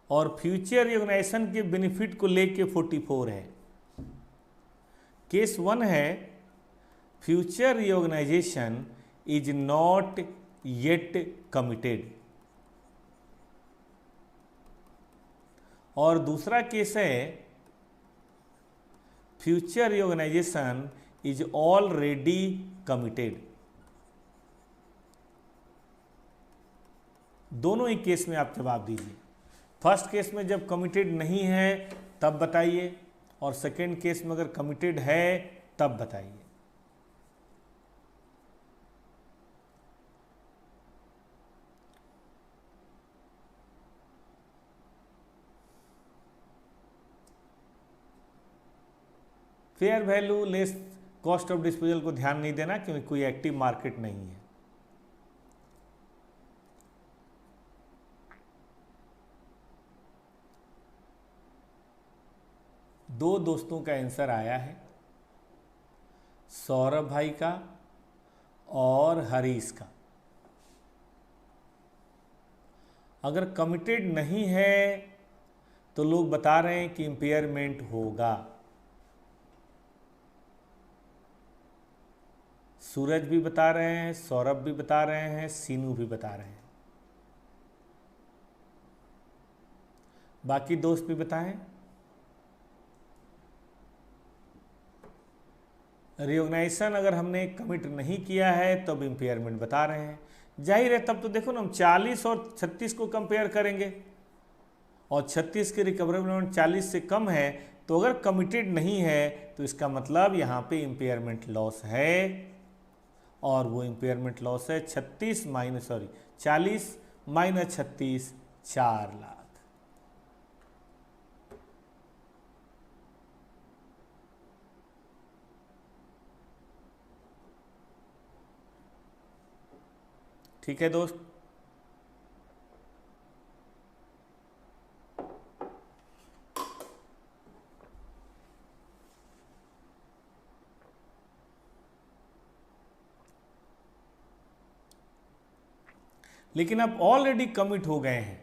और फ्यूचर रीऑर्गेनाइजेशन के बेनिफिट को लेके 44 है। केस 1 है future reorganisation is not yet committed, और दूसरा केस है future reorganisation is already committed. दोनों ही केस में आप जवाब दीजिए। फर्स्ट केस में जब कमिटेड नहीं है तब बताइए, और सेकेंड केस में अगर कमिटेड है तब बताइए। Fair value less cost of disposal को ध्यान नहीं देना क्योंकि कोई एक्टिव मार्केट नहीं है। दो दोस्तों का आंसर आया है, सौरभ भाई का और हरीश का। अगर कमिटेड नहीं है तो लोग बता रहे हैं कि इम्पेयरमेंट होगा। सूरज भी बता रहे हैं, सौरभ भी बता रहे हैं, सीनू भी बता रहे हैं। बाकी दोस्त भी बताएं। रियोगनाइजेशन अगर हमने कमिट नहीं किया है तब इम्पेयरमेंट बता रहे हैं। जाहिर है तब तो देखो ना, हम 40 और 36 को कंपेयर करेंगे और 36 के रिकवरेबल अमाउंट 40 से कम है, तो अगर कमिटेड नहीं है तो इसका मतलब यहाँ पे इम्पेयरमेंट लॉस है, और वो इम्पेयरमेंट लॉस है 40 माइनस 36, 4 लाख। ठीक है दोस्त, लेकिन अब ऑलरेडी कमिट हो गए हैं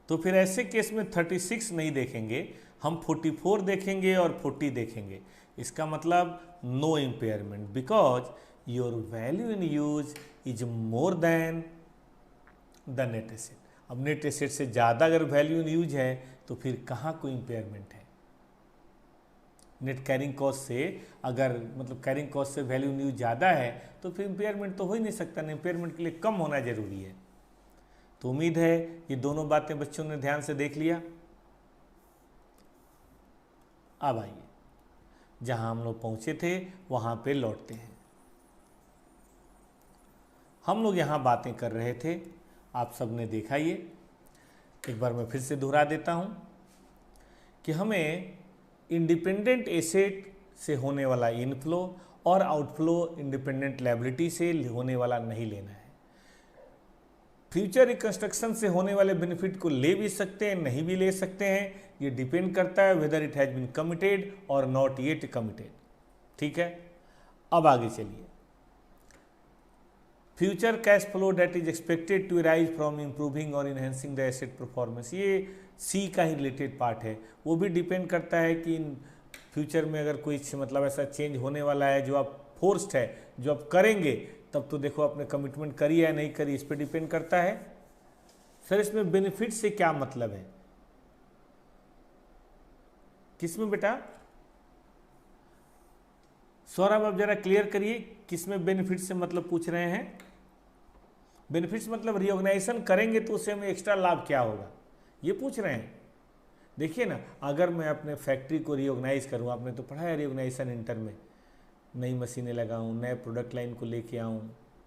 तो फिर ऐसे केस में 36 नहीं देखेंगे, हम 44 देखेंगे और 40 देखेंगे। इसका मतलब no impairment because your value in use is more than the net asset. अब नेट एसेट से ज़्यादा अगर वैल्यू इन यूज है तो फिर कहाँ कोई इम्पेयरमेंट है। नेट कैरिंग कॉस्ट से अगर मतलब कैरिंग कॉस्ट से वैल्यू इन यूज ज़्यादा है तो फिर इम्पेयरमेंट तो हो ही नहीं सकता ना, इम्पेयरमेंट के लिए कम होना जरूरी है। तो उम्मीद है ये दोनों बातें बच्चों ने ध्यान से देख लिया। अब आइए जहां हम लोग पहुंचे थे वहां पे लौटते हैं। हम लोग यहाँ बातें कर रहे थे, आप सबने देखा, ये एक बार मैं फिर से दोहरा देता हूँ कि हमें इंडिपेंडेंट एसेट से होने वाला इनफ्लो और आउटफ्लो इंडिपेंडेंट लायबिलिटी से होने वाला नहीं लेना है। फ्यूचर रिकंस्ट्रक्शन से होने वाले बेनिफिट को ले भी सकते हैं, नहीं भी ले सकते हैं, ये डिपेंड करता है whether it has been committed और नॉट येट कमिटेड। ठीक है, अब आगे चलिए। Future cash flow that is expected to arise from improving और इनहेंसिंग द एसेट परफॉर्मेंस, ये सी का ही रिलेटेड पार्ट है। वो भी डिपेंड करता है कि इन फ्यूचर में अगर कोई मतलब ऐसा चेंज होने वाला है जो आप फोर्स्ड है, जो आप करेंगे, तब तो देखो आपने कमिटमेंट करी है नहीं करी, इस पर डिपेंड करता है। सर इसमें बेनिफिट से क्या मतलब है, किसमें बेटा? सौरभ आप जरा क्लियर करिए, किसमें बेनिफिट से मतलब पूछ रहे हैं? बेनिफिट्स मतलब रिऑर्गेनाइजेशन करेंगे तो उससे हमें एक्स्ट्रा लाभ क्या होगा, ये पूछ रहे हैं। देखिए ना, अगर मैं अपने फैक्ट्री को रिऑर्गेनाइज करूँ, आपने तो पढ़ा है रिऑर्गेनाइजेशन इंटर में, नई मशीनें लगाऊं, नए प्रोडक्ट लाइन को लेके आऊं,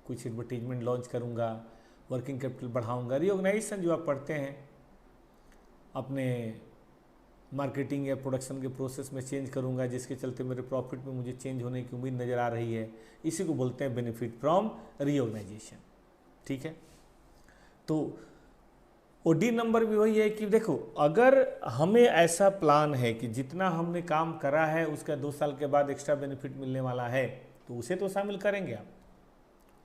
कुछ एडवर्टीजमेंट लॉन्च करूंगा, वर्किंग कैपिटल बढ़ाऊंगा, रिऑर्गेनाइजेशन जो आप पढ़ते हैं, अपने मार्केटिंग या प्रोडक्शन के प्रोसेस में चेंज करूंगा जिसके चलते मेरे प्रॉफिट में मुझे चेंज होने की उम्मीद नज़र आ रही है, इसी को बोलते हैं बेनिफिट फ्रॉम रिऑर्गेनाइजेशन। ठीक है, तो ओडी नंबर भी वही है कि देखो अगर हमें ऐसा प्लान है कि जितना हमने काम करा है उसका 2 साल के बाद एक्स्ट्रा बेनिफिट मिलने वाला है तो उसे तो शामिल करेंगे आप,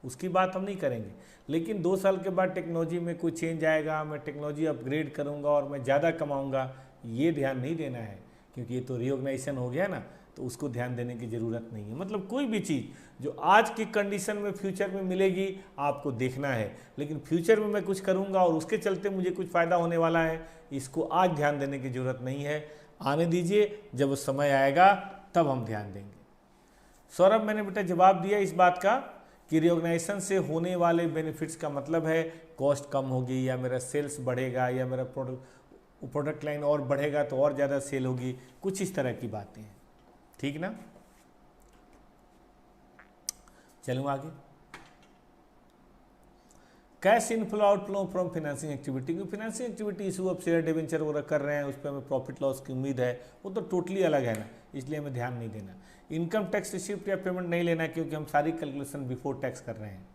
उसकी बात हम नहीं करेंगे। लेकिन 2 साल के बाद टेक्नोलॉजी में कोई चेंज आएगा, मैं टेक्नोलॉजी अपग्रेड करूंगा और मैं ज़्यादा कमाऊंगा, ये ध्यान नहीं देना है, क्योंकि ये तो रिऑर्गेनाइजेशन हो गया ना, तो उसको ध्यान देने की ज़रूरत नहीं है। मतलब कोई भी चीज़ जो आज की कंडीशन में फ्यूचर में मिलेगी आपको देखना है, लेकिन फ्यूचर में मैं कुछ करूंगा और उसके चलते मुझे कुछ फ़ायदा होने वाला है, इसको आज ध्यान देने की ज़रूरत नहीं है। आने दीजिए, जब उस समय आएगा तब हम ध्यान देंगे। सौरभ मैंने बेटा जवाब दिया इस बात का कि रिऑर्गेनाइजेशन से होने वाले बेनिफिट्स का मतलब है कॉस्ट कम होगी या मेरा सेल्स बढ़ेगा या मेरा प्रोडक्ट वो प्रोडक्ट लाइन और बढ़ेगा तो और ज़्यादा सेल होगी, कुछ इस तरह की बातें हैं, ठीक ना। चलूँ आगे। Cash inflow outflow from financing activity, क्योंकि financing activity issue of share debenture वगैरह कर रहे हैं, उस पर हमें प्रॉफिट लॉस की उम्मीद है, वो तो टोटली अलग है ना, इसलिए हमें ध्यान नहीं देना। इनकम टैक्स रिसिप्ट या पेमेंट नहीं लेना, क्योंकि हम सारी कैलकुलेशन बिफोर टैक्स कर रहे हैं।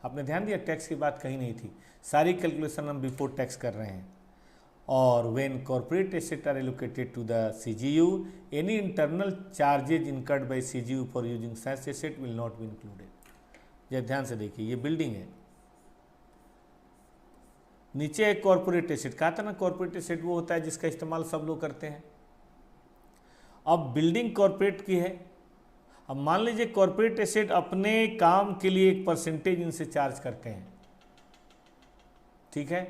आपने ध्यान दिया, टैक्स की बात कहीं नहीं थी, सारी कैलकुलेशन हम बिफोर टैक्स कर रहे हैं। और when corporate asset are allocated to the CGU, any internal charges incurred by CGU for using such asset will not be included. ये ध्यान से देखिए, ये बिल्डिंग है, नीचे एक कॉर्पोरेट एसेट, कहा था ना कॉर्पोरेट एसेट वो होता है जिसका इस्तेमाल सब लोग करते हैं। अब बिल्डिंग कॉर्पोरेट की है, अब मान लीजिए कॉर्पोरेट एसेट अपने काम के लिए एक परसेंटेज इनसे चार्ज करते हैं, ठीक है।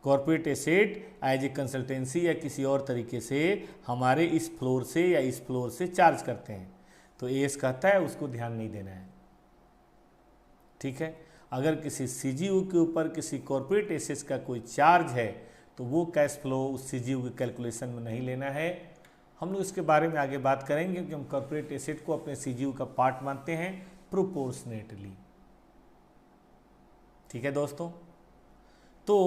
Corporate asset as a consultancy या किसी और तरीके से हमारे इस फ्लोर से या इस फ्लोर से चार्ज करते हैं, तो एएस कहता है उसको ध्यान नहीं देना है, ठीक है। अगर किसी CGU के ऊपर किसी कॉर्पोरेट एसेट्स का कोई चार्ज है तो वो कैश फ्लो उस CGU की कैलकुलेशन में नहीं लेना है। हम लोग इसके बारे में आगे बात करेंगे कि हम कॉर्पोरेट एसेट को अपने CGU का पार्ट मानते हैं प्रोपोर्शनेटली, ठीक है दोस्तों। तो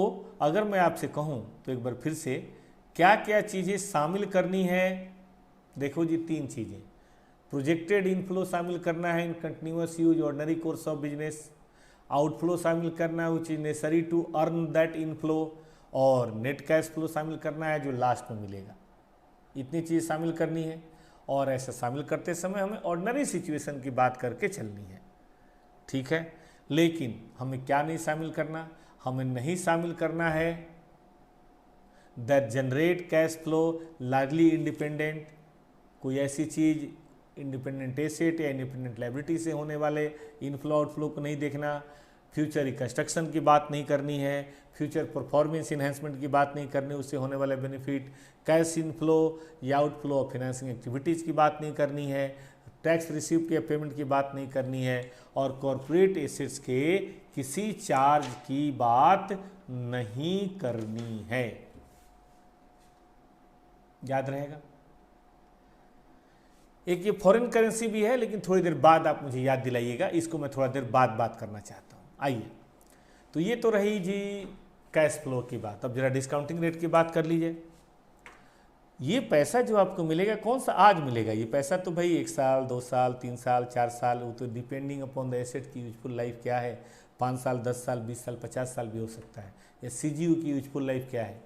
अगर मैं आपसे कहूं तो एक बार फिर से क्या क्या चीज़ें शामिल करनी है, देखो जी 3 चीज़ें। प्रोजेक्टेड इनफ्लो शामिल करना है in continuous use ordinary course of business, outflow शामिल करना है which is necessary to earn that inflow, और नेट कैश फ्लो शामिल करना है जो लास्ट में मिलेगा। इतनी चीज़ शामिल करनी है, और ऐसा शामिल करते समय हमें ऑर्डिनरी सिचुएशन की बात करके चलनी है, ठीक है। लेकिन हमें क्या नहीं शामिल करना, हमें नहीं शामिल करना है that generate cash flow largely independent, कोई ऐसी चीज़ इंडिपेंडेंट एसेट या इंडिपेंडेंट लायबिलिटी से होने वाले इनफ्लो आउटफ्लो को नहीं देखना, फ्यूचर रिकंस्ट्रक्शन की बात नहीं करनी है, फ्यूचर परफॉर्मेंस इन्हेंसमेंट की बात नहीं करनी, उससे होने वाले बेनिफिट, कैश इनफ्लो या आउटफ्लो ऑफ फाइनेंसिंग एक्टिविटीज़ की बात नहीं करनी है, टैक्स रिसीप्ट या पेमेंट की बात नहीं करनी है, और कॉर्पोरेट एसेट्स के किसी चार्ज की बात नहीं करनी है। याद रहेगा। एक ये फॉरेन करेंसी भी है, लेकिन थोड़ी देर बाद आप मुझे याद दिलाइएगा, इसको मैं थोड़ा देर बाद बात करना चाहता हूँ। आइए, तो ये तो रही जी कैश फ्लो की बात। अब जरा डिस्काउंटिंग रेट की बात कर लीजिए। ये पैसा जो आपको मिलेगा कौन सा आज मिलेगा, ये पैसा तो भाई 1 साल 2 साल 3 साल 4 साल, वो तो डिपेंडिंग अपॉन द एसेट की यूजफुल लाइफ क्या है, 5 साल 10 साल 20 साल 50 साल भी हो सकता है, या CGU की यूजफुल लाइफ क्या है,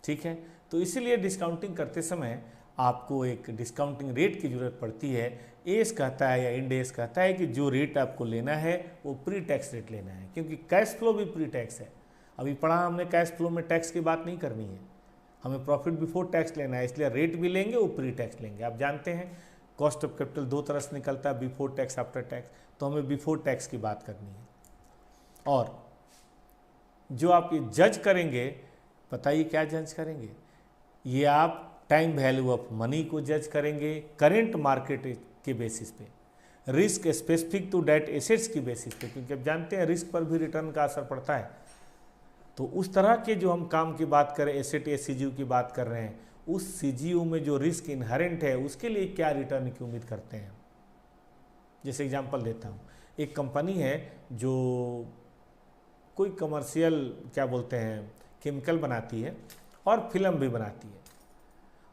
ठीक है। तो इसीलिए डिस्काउंटिंग करते समय आपको एक डिस्काउंटिंग रेट की ज़रूरत पड़ती है। एस कहता है या इंड एस कहता है कि जो रेट आपको लेना है वो प्री टैक्स रेट लेना है, क्योंकि कैश फ्लो भी प्री टैक्स है। अभी पढ़ा हमने कैश फ्लो में टैक्स की बात नहीं करनी है, हमें प्रॉफिट बिफोर टैक्स लेना है, इसलिए रेट भी लेंगे वो प्री टैक्स लेंगे। आप जानते हैं कॉस्ट ऑफ कैपिटल 2 तरह से निकलता है, बिफोर टैक्स आफ्टर टैक्स, तो हमें बिफोर टैक्स की बात करनी है। और जो आप ये जज करेंगे, बताइए क्या जज करेंगे, ये आप टाइम वैल्यू ऑफ मनी को जज करेंगे करेंट मार्केट के बेसिस पे, risk specific to that assets की बेसिस पे, क्योंकि आप जानते हैं रिस्क पर भी रिटर्न का असर पड़ता है। तो उस तरह के जो हम काम की बात करें, एसेट या CGU की बात कर रहे हैं, उस CGU में जो रिस्क इनहेरेंट है उसके लिए क्या रिटर्न की उम्मीद करते हैं। जैसे एग्जांपल देता हूँ, एक कंपनी है जो कोई कमर्शियल क्या बोलते हैं केमिकल बनाती है और फिल्म भी बनाती है।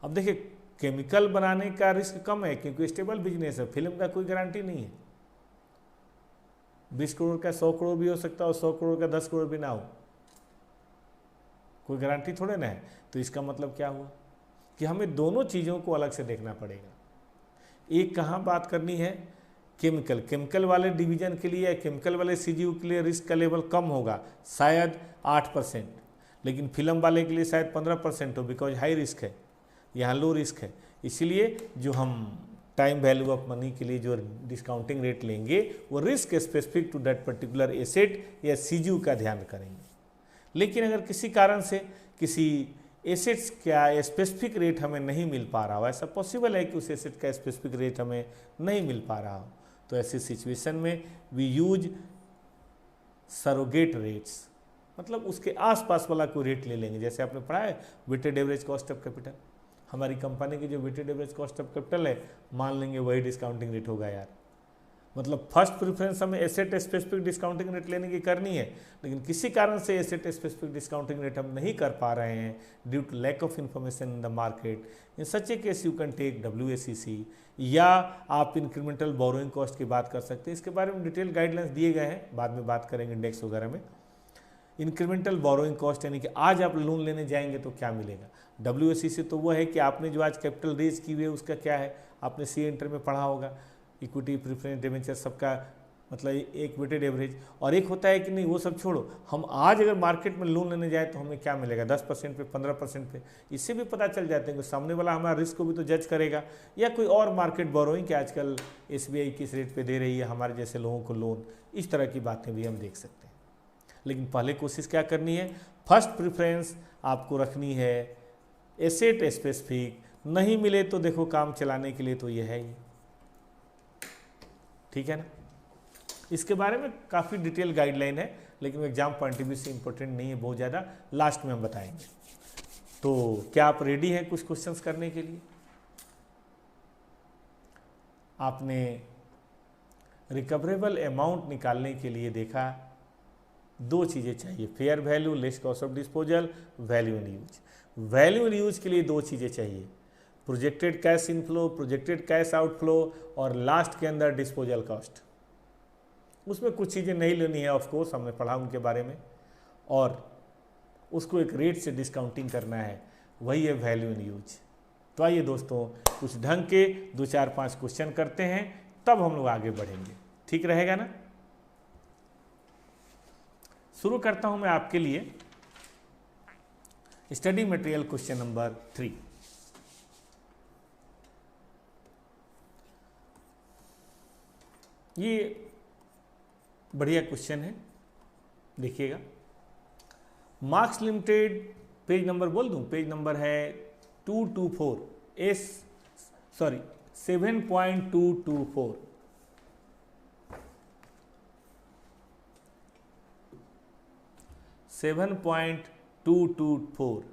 अब देखिए केमिकल बनाने का रिस्क कम है क्योंकि स्टेबल बिजनेस है, फिल्म का कोई गारंटी नहीं है। 20 करोड़ का 100 करोड़ भी हो सकता है और 100 करोड़ का 10 करोड़ भी ना हो, कोई गारंटी थोड़े ना है। तो इसका मतलब क्या हुआ कि हमें दोनों चीज़ों को अलग से देखना पड़ेगा। एक कहाँ बात करनी है, केमिकल वाले डिवीजन के लिए, केमिकल वाले CGU के लिए रिस्क का लेवल कम होगा, शायद 8%, लेकिन फिल्म वाले के लिए शायद 15% हो, बिकॉज हाई रिस्क है, यहाँ लो रिस्क है। इसीलिए जो हम टाइम वैल्यू ऑफ मनी के लिए जो डिस्काउंटिंग रेट लेंगे वो risk specific to that particular asset या CGU का ध्यान करेंगे। लेकिन अगर किसी कारण से किसी एसेट्स का स्पेसिफिक रेट हमें नहीं मिल पा रहा हो, ऐसा पॉसिबल है कि उस एसेट का स्पेसिफिक रेट हमें नहीं मिल पा रहा हो, तो ऐसी सिचुएशन में वी यूज सरोगेट रेट्स। मतलब उसके आसपास वाला कोई रेट ले लेंगे। जैसे आपने पढ़ा है weighted average cost of capital, हमारी कंपनी की जो weighted average cost of capital है, मान लेंगे वही डिस्काउंटिंग रेट होगा यार। मतलब फर्स्ट प्रेफरेंस हमें एसेट स्पेसिफिक डिस्काउंटिंग रेट लेने की करनी है, लेकिन किसी कारण से एसेट स्पेसिफिक डिस्काउंटिंग रेट हम नहीं कर पा रहे हैं due to lack of information in the market. In such a case you can take WACC, या आप इंक्रीमेंटल बोरोइंग कॉस्ट की बात कर सकते हैं। इसके बारे में डिटेल गाइडलाइंस दिए गए हैं, बाद में बात करेंगे इंडेक्स वगैरह में। इंक्रीमेंटल बोरोइंग कॉस्ट यानी कि आज आप लोन लेने जाएंगे तो क्या मिलेगा। WACC तो वो है कि आपने जो आज कैपिटल रेज की हुई है उसका क्या है, आपने सी इंटर में पढ़ा होगा, इक्विटी प्रीफरेंस डिवेंचर सबका मतलब एक वेटेड एवरेज। और एक होता है कि नहीं वो सब छोड़ो, हम आज अगर मार्केट में लोन लेने जाए तो हमें क्या मिलेगा 10% पे 15% पे। इससे भी पता चल जाते हैं कि सामने वाला हमारा रिस्क को भी तो जज करेगा, या कोई और मार्केट बोरोइंग कि आजकल SBI किस रेट पे दे रही है हमारे जैसे लोगों को लोन, इस तरह की बातें भी हम देख सकते हैं। लेकिन पहले कोशिश क्या करनी है, फर्स्ट प्रेफरेंस आपको रखनी है एसेट स्पेसिफिक। नहीं मिले तो देखो काम चलाने के लिए तो ये है ही, ठीक है ना। इसके बारे में काफ़ी डिटेल गाइडलाइन है, लेकिन एग्जाम पॉइंट ऑफ व्यू से इंपॉर्टेंट नहीं है बहुत ज़्यादा, लास्ट में हम बताएंगे। तो क्या आप रेडी हैं कुछ क्वेश्चंस करने के लिए? आपने रिकवरेबल अमाउंट निकालने के लिए देखा दो चीज़ें चाहिए, fair value less cost of disposal, value in use. Value in use के लिए दो चीज़ें चाहिए, projected cash inflow, projected cash outflow, और लास्ट के अंदर डिस्पोजल कॉस्ट। उसमें कुछ चीज़ें नहीं लेनी है ऑफ कोर्स, हमने पढ़ा उनके बारे में, और उसको एक रेट से डिस्काउंटिंग करना है, वही है वैल्यू इन यूज। तो आइए दोस्तों कुछ ढंग के 2-4-5 क्वेश्चन करते हैं, तब हम लोग आगे बढ़ेंगे, ठीक रहेगा ना। शुरू करता हूं मैं आपके लिए स्टडी मटेरियल क्वेश्चन नंबर 3। ये बढ़िया क्वेश्चन है, देखिएगा। मार्क्स लिमिटेड, पेज नंबर बोल दूं, पेज नंबर है 224 7.224।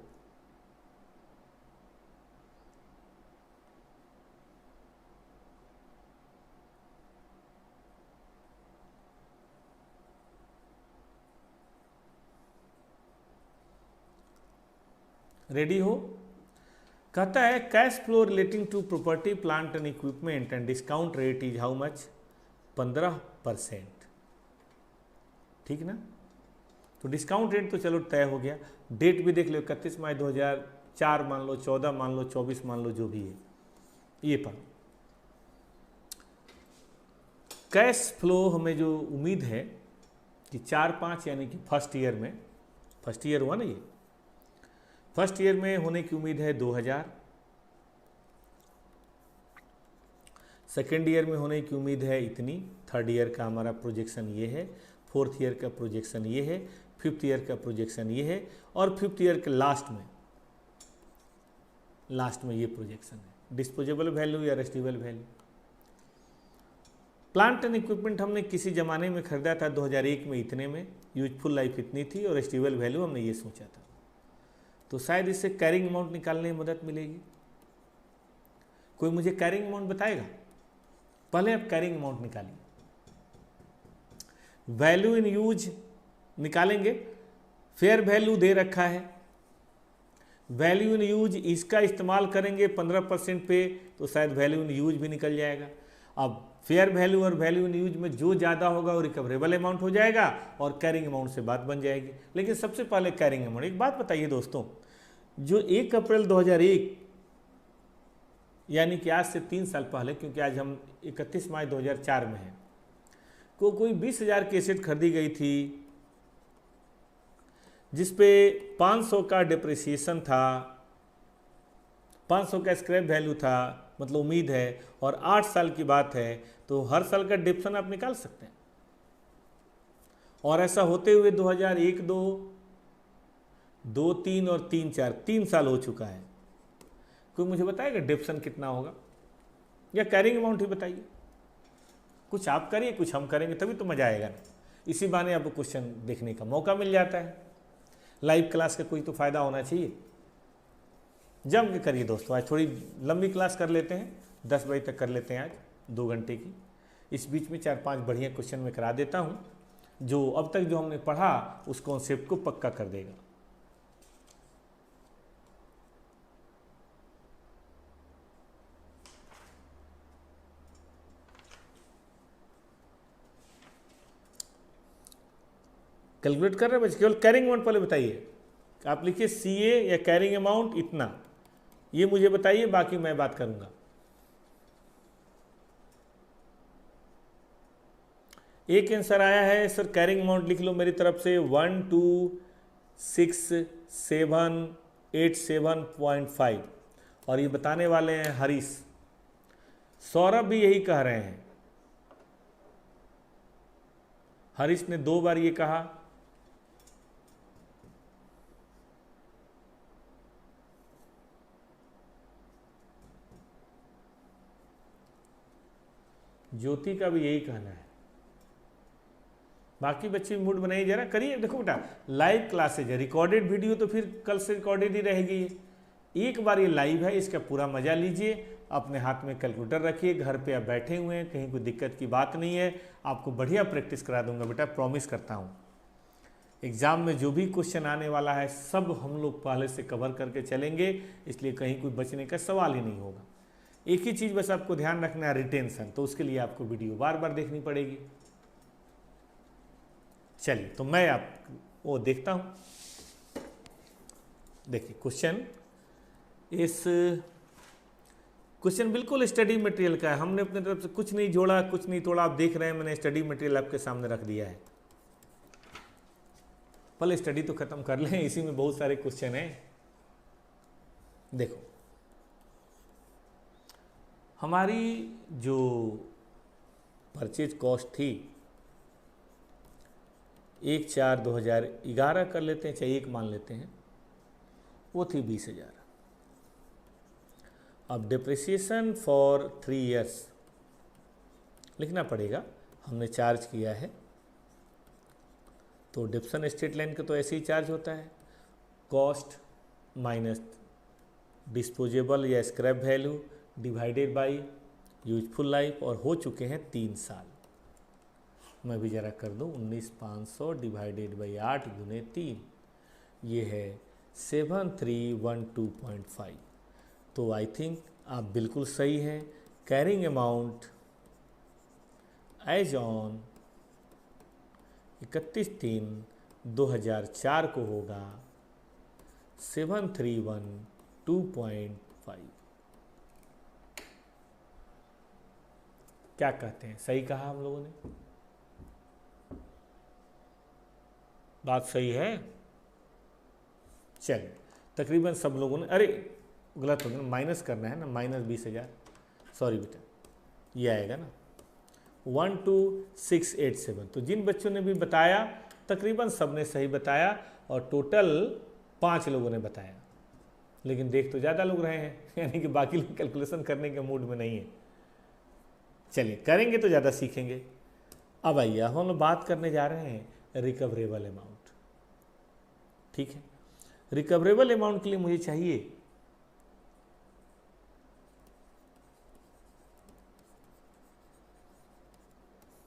रेडी हो? कहता है cash flow relating to property plant and equipment and discount rate is how much, 15%, ठीक ना। तो डिस्काउंट रेट तो चलो तय हो गया, डेट भी देख लो 31 मई 2004 मान लो, 14 मान लो, 24 मान लो, जो भी है ये पर। कैश फ्लो हमें जो उम्मीद है कि 4-5 यानी कि फर्स्ट ईयर में, फर्स्ट ईयर हुआ ना ये, फर्स्ट ईयर में होने की उम्मीद है 2000, सेकेंड ईयर में होने की उम्मीद है इतनी, थर्ड ईयर का हमारा प्रोजेक्शन ये है, फोर्थ ईयर का प्रोजेक्शन ये है, फिफ्थ ईयर का प्रोजेक्शन ये है, और फिफ्थ ईयर के लास्ट में ये प्रोजेक्शन है। डिस्पोजेबल वैल्यू या रेस्टिबल वैल्यू। प्लांट एंड इक्विपमेंट हमने किसी ज़माने में खरीदा था 2001 में इतने में, यूजफुल लाइफ इतनी थी, और रेस्टिबल वैल्यू हमने ये सोचा था। तो शायद इससे कैरिंग अमाउंट निकालने में मदद मिलेगी। कोई मुझे कैरिंग अमाउंट बताएगा? पहले आप कैरिंग अमाउंट निकालिए। वैल्यू इन यूज निकालेंगे, फेयर वैल्यू दे रखा है, वैल्यू इन यूज इसका इस्तेमाल करेंगे 15% पे, तो शायद वैल्यू इन यूज भी निकल जाएगा। अब फेयर वैल्यू और वैल्यू इन यूज में जो ज़्यादा होगा वो रिकवरेबल अमाउंट हो जाएगा, और कैरिंग अमाउंट से बात बन जाएगी। लेकिन सबसे पहले कैरिंग अमाउंट। एक बात बताइए दोस्तों, जो 1 अप्रैल 2001 यानी कि आज से 3 साल पहले, क्योंकि आज हम 31 मई 2004 में हैं, कोई 20,000 की एसेट खरीदी गई थी जिसपे 500 का डिप्रिसिएशन था, 500 का स्क्रैप वैल्यू था, मतलब उम्मीद है, और 8 साल की बात है, तो हर साल का डिप्शन आप निकाल सकते हैं। और ऐसा होते हुए 2001, 2, 3 और 3, 4 3 साल हो चुका है। कोई मुझे बताएगा डिप्शन कितना होगा, या कैरिंग अमाउंट ही बताइए। कुछ आप करिए, कुछ हम करेंगे, तभी तो मजा आएगा ना। इसी बहाने आपको क्वेश्चन देखने का मौका मिल जाता है। लाइव क्लास का कोई तो फ़ायदा होना चाहिए। जम के करिए दोस्तों, आज थोड़ी लंबी क्लास कर लेते हैं, 10 बजे तक कर लेते हैं आज 2 घंटे की। इस बीच में 4-5 बढ़िया क्वेश्चन मैं करा देता हूँ, जो अब तक जो हमने पढ़ा उस कॉन्सेप्ट को पक्का कर देगा। कैलकुलेट कर रहे हैं बच्चे, केवल कैरिंग अमाउंट पहले बताइए। आप लिखिए CA या कैरिंग अमाउंट इतना, ये मुझे बताइए, बाकी मैं बात करूंगा। एक आंसर आया है सर, कैरिंग अमाउंट लिख लो मेरी तरफ से 1268787.5, और ये बताने वाले हैं हरीश। सौरभ भी यही कह रहे हैं, हरीश ने 2 बार ये कहा। ज्योति का भी यही कहना है। बाकी बच्चे मूड बनाइए, जरा करिए। देखो बेटा, लाइव क्लासेज है, रिकॉर्डेड वीडियो तो फिर कल से रिकॉर्डेड ही रहेगी। एक बार ये लाइव है, इसका पूरा मजा लीजिए। अपने हाथ में कैलकुलेटर रखिए, घर पे आप बैठे हुए हैं, कहीं कोई दिक्कत की बात नहीं है। आपको बढ़िया प्रैक्टिस करा दूंगा बेटा, प्रॉमिस करता हूँ। एग्जाम में जो भी क्वेश्चन आने वाला है सब हम लोग पहले से कवर करके चलेंगे, इसलिए कहीं कोई बचने का सवाल ही नहीं होगा। एक ही चीज़ बस आपको ध्यान रखना है, रिटेंशन। तो उसके लिए आपको वीडियो बार बार देखनी पड़ेगी। चलिए, तो मैं आप वो देखता हूँ। देखिए क्वेश्चन बिल्कुल स्टडी मटेरियल का है। हमने अपने तरफ से कुछ नहीं जोड़ा, कुछ नहीं तोड़ा। आप देख रहे हैं मैंने स्टडी मटेरियल आपके सामने रख दिया है। पहले स्टडी तो खत्म कर लें, इसी में बहुत सारे क्वेश्चन हैं। देखो, हमारी जो परचेज कॉस्ट थी 1/4/2011 कर लेते हैं, चाहे 1 मान लेते हैं, वो थी 20,000। अब डिप्रिसिएशन फॉर 3 ईयर्स लिखना पड़ेगा, हमने चार्ज किया है। तो डिप्सन स्ट्रेट लाइन का तो ऐसे ही चार्ज होता है, कॉस्ट माइनस डिस्पोजेबल या scrap value divided by useful life, और हो चुके हैं 3 साल। मैं भी जरा कर दूं, 19,500 डिवाइडेड बाई 8 गुने 3, ये है 7312.5। तो आई थिंक आप बिल्कुल सही हैं। कैरिंग अमाउंट एज ऑन 31/3/2004 को होगा 7312.5। क्या कहते हैं, सही कहा हम लोगों ने? बात सही है। चलिए, तकरीबन सब लोगों ने, अरे गलत हो गया ना, माइनस करना है ना, -20,000, सॉरी बेटा, ये आएगा ना 12687। तो जिन बच्चों ने भी बताया तकरीबन सब ने सही बताया, और टोटल 5 लोगों ने बताया। लेकिन देख तो ज़्यादा लोग रहे हैं, यानी कि बाकी लोग कैलकुलेशन करने के मूड में नहीं है। चलिए, करेंगे तो ज़्यादा सीखेंगे। अब आइए, हम लोग बात करने जा रहे हैं रिकवरेबल अमाउंट। ठीक है, रिकवरेबल अमाउंट के लिए मुझे चाहिए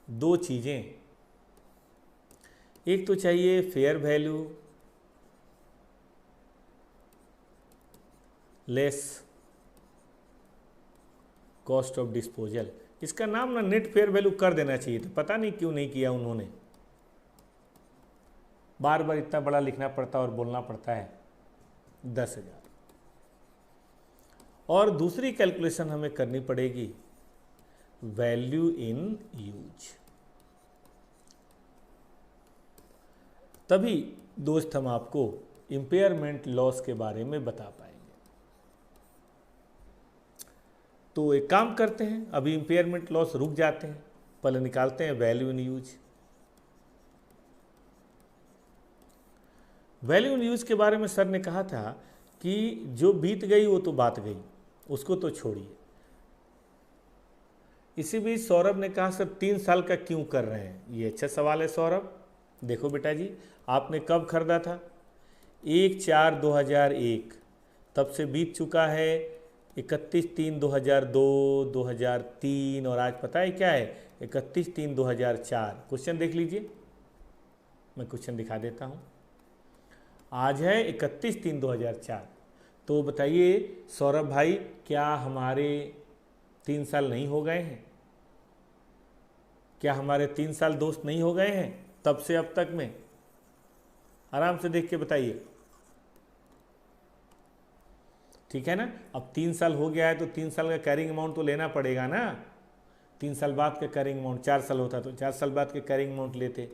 दो चीज़ें। एक तो चाहिए fair value less cost of disposal. इसका नाम ना नेट फेयर वैल्यू कर देना चाहिए था, पता नहीं क्यों नहीं किया उन्होंने। बार बार इतना बड़ा लिखना पड़ता और बोलना पड़ता है। 10,000। और दूसरी कैलकुलेशन हमें करनी पड़ेगी वैल्यू इन यूज। तभी दोस्त हम आपको इम्पेयरमेंट लॉस के बारे में बता पाएंगे। तो एक काम करते हैं, अभी इम्पेयरमेंट लॉस रुक जाते हैं, पहले निकालते हैं value in use. Value in use के बारे में सर ने कहा था कि जो बीत गई वो तो बात गई, उसको तो छोड़िए। इसी बीच सौरभ ने कहा सर 3 साल का क्यों कर रहे हैं? ये अच्छा सवाल है सौरभ। देखो बेटा जी, आपने कब खरीदा था? 1/4/2001, तब से बीत चुका है 31/3/2002, 2003 और आज पता है क्या है 31/3/2004। क्वेश्चन देख लीजिए, मैं क्वेश्चन दिखा देता हूँ। आज है 31/3/2004। तो बताइए सौरभ भाई, क्या हमारे 3 साल नहीं हो गए हैं? क्या हमारे 3 साल दोस्त नहीं हो गए हैं तब से अब तक में? आराम से देख के बताइए, ठीक है ना। अब 3 साल हो गया है तो 3 साल का कैरिंग अमाउंट तो लेना पड़ेगा ना। 3 साल बाद का कैरिंग अमाउंट, 4 साल होता तो 4 साल बाद के कैरिंग अमाउंट लेते,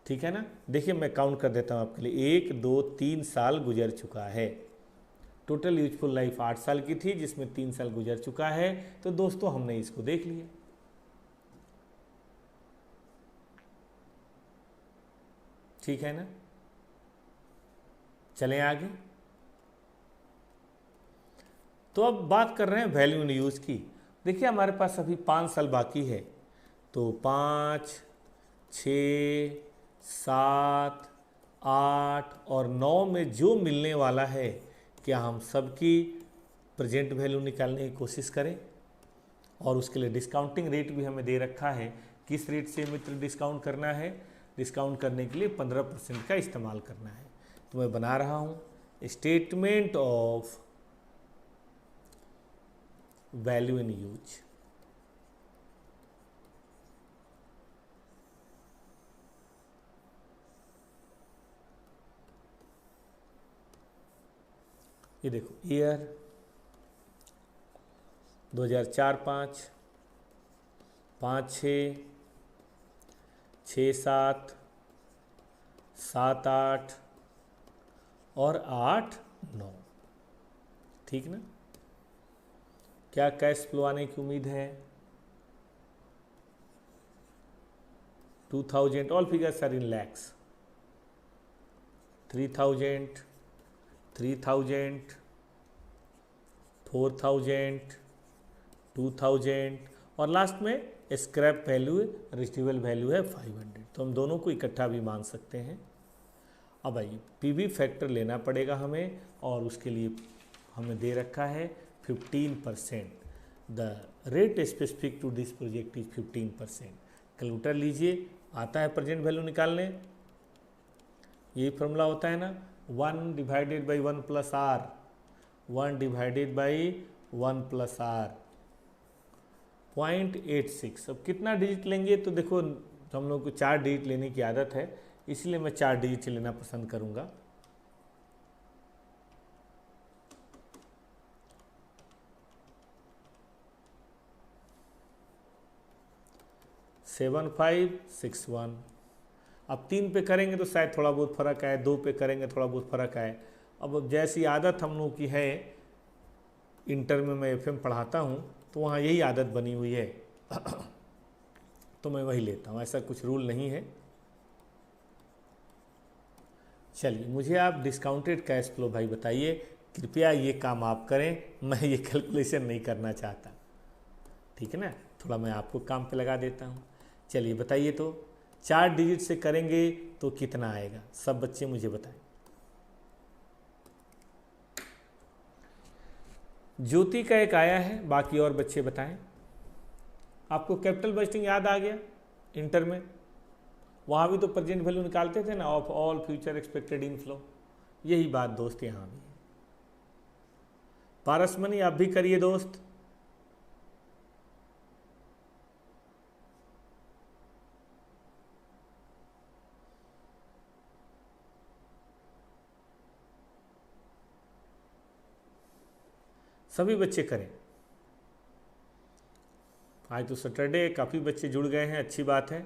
ठीक है ना। देखिए मैं काउंट कर देता हूँ आपके लिए, 1 2 3 साल गुजर चुका है। टोटल यूजफुल लाइफ 8 साल की थी, जिसमें 3 साल गुजर चुका है। तो दोस्तों हमने इसको देख लिया, ठीक है ना। चलें आगे। तो अब बात कर रहे हैं वैल्यू इन यूज की। देखिए हमारे पास अभी 5 साल बाकी है, तो 5, 6, 7, 8 और 9 में जो मिलने वाला है, क्या हम सबकी प्रेजेंट वैल्यू निकालने की कोशिश करें। और उसके लिए डिस्काउंटिंग रेट भी हमें दे रखा है। किस रेट से मित्र डिस्काउंट करना है? डिस्काउंट करने के लिए 15% का इस्तेमाल करना है। तो मैं बना रहा हूँ statement of value in use. ये देखो, ईयर 2004-5, 5-6, 6-7, 7-8 और 8-9, ठीक ना। क्या कैश फ्लो आने की उम्मीद है? 2000, all figures are in lakhs. 3000, 3000, 4000, 2000 और लास्ट में स्क्रैप वैल्यू, रेसिडुअल वैल्यू है 500। तो हम दोनों को इकट्ठा भी मान सकते हैं। अब आइए पीवी फैक्टर लेना पड़ेगा हमें, और उसके लिए हमें दे रखा है 15%। The rate specific to this project is 15%। Calculator लीजिए, आता है प्रेजेंट वैल्यू निकालने, यही फॉर्मूला होता है ना, 1 divided by 1 plus R, 1 divided by 1 plus R, 0.86। अब कितना डिजिट लेंगे? तो देखो हम लोग को 4 डिजिट लेने की आदत है, इसलिए मैं 4 डिजिट लेना पसंद करूंगा। सेवन 561। अब 3 पे करेंगे तो शायद थोड़ा बहुत फर्क आए, 2 पे करेंगे थोड़ा बहुत फर्क आए। अब जैसी आदत हम लोग की है, इंटर में मैं एफएम पढ़ाता हूँ तो वहाँ यही आदत बनी हुई है तो मैं वही लेता हूँ, ऐसा कुछ रूल नहीं है। चलिए मुझे आप डिस्काउंटेड कैश फ्लो भाई बताइए, कृपया ये काम आप करें, मैं ये कैलकुलेशन नहीं करना चाहता, ठीक है ना। थोड़ा मैं आपको काम पे लगा देता हूँ। चलिए बताइए, तो 4 डिजिट से करेंगे तो कितना आएगा? सब बच्चे मुझे बताएं। ज्योति का एक आया है, बाकी और बच्चे बताएं। आपको कैपिटल बजटिंग याद आ गया इंटर में? वहाँ भी तो प्रेजेंट वैल्यू निकालते थे ना, of all future expected inflow. यही बात दोस्त यहाँ भी है। पारसमनी आप भी करिए दोस्त। सभी बच्चे करें। आज तो सैटरडे, काफ़ी बच्चे जुड़ गए हैं, अच्छी बात है।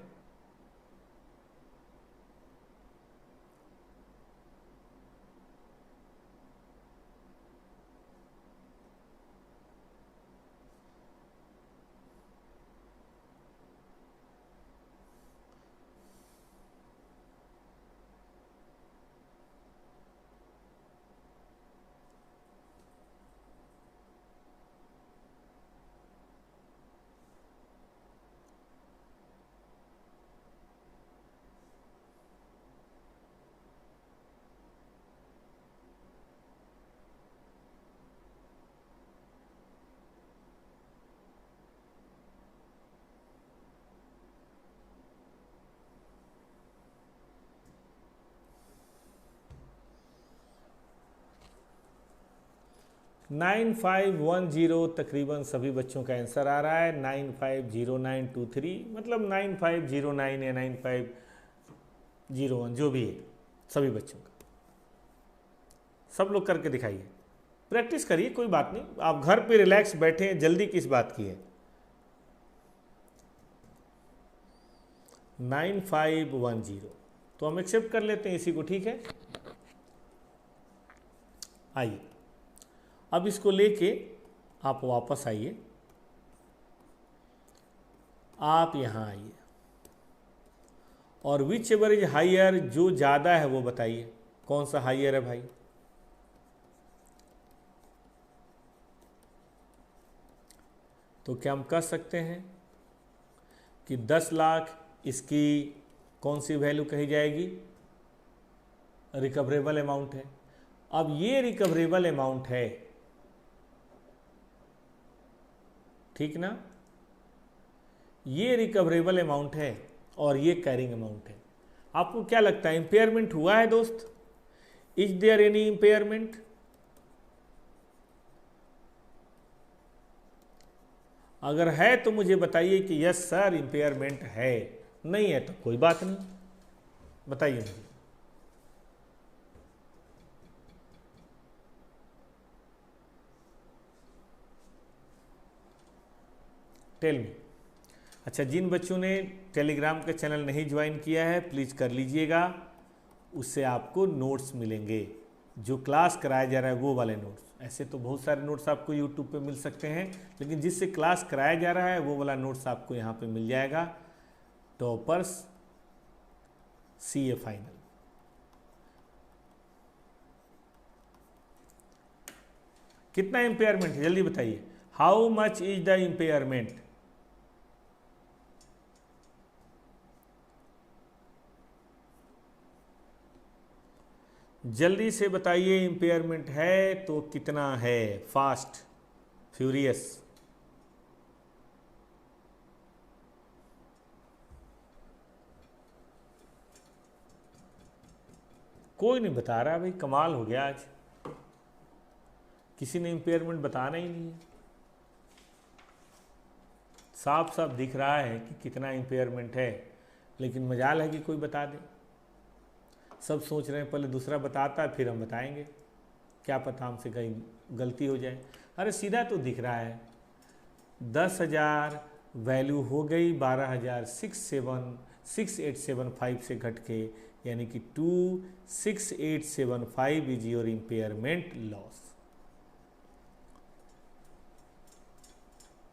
9510 तकरीबन सभी बच्चों का आंसर आ रहा है। 950923 मतलब 9509 या 9501 जो भी है सभी बच्चों का। सब लोग करके दिखाइए, प्रैक्टिस करिए, कोई बात नहीं, आप घर पे रिलैक्स बैठे हैं, जल्दी किस बात की है। 9510 तो हम एक्सेप्ट कर लेते हैं इसी को, ठीक है। आइए अब इसको लेके आप वापस आइए, आप यहाँ आइए और विच एवर इज हाइयर, जो ज़्यादा है वो बताइए, कौन सा हाइयर है भाई। तो क्या हम कह सकते हैं कि 10 लाख इसकी कौन सी वैल्यू कही जाएगी, रिकवरेबल अमाउंट है। अब ये रिकवरेबल अमाउंट है, ठीक ना, ये रिकवरेबल अमाउंट है और ये कैरिंग अमाउंट है। आपको क्या लगता है इंपेयरमेंट हुआ है दोस्त? Is there any impairment? अगर है तो मुझे बताइए कि यस सर इंपेयरमेंट है, नहीं है तो कोई बात नहीं, बताइए मुझे। Tell me. अच्छा, जिन बच्चों ने टेलीग्राम का चैनल नहीं ज्वाइन किया है प्लीज़ कर लीजिएगा, उससे आपको नोट्स मिलेंगे, जो क्लास कराया जा रहा है वो वाले नोट्स। ऐसे तो बहुत सारे नोट्स आपको यूट्यूब पे मिल सकते हैं, लेकिन जिससे क्लास कराया जा रहा है वो वाला नोट्स आपको यहाँ पे मिल जाएगा। Toppers CA final. कितना इम्पेयरमेंट है जल्दी बताइए, how much is the impairment? जल्दी से बताइए, इम्पेयरमेंट है तो कितना है, फास्ट फ्यूरियस। कोई नहीं बता रहा भाई, कमाल हो गया आज, किसी ने इम्पेयरमेंट बताना ही नहीं है। साफ साफ दिख रहा है कि कितना इम्पेयरमेंट है, लेकिन मजाल है कि कोई बता दे। सब सोच रहे हैं पहले दूसरा बताता है फिर हम बताएंगे, क्या पता हमसे कहीं गलती हो जाए। अरे सीधा तो दिख रहा है, 10,000 वैल्यू हो गई 12,687.5 से घट के, यानी कि 26875 इज योर इम्पेयरमेंट लॉस।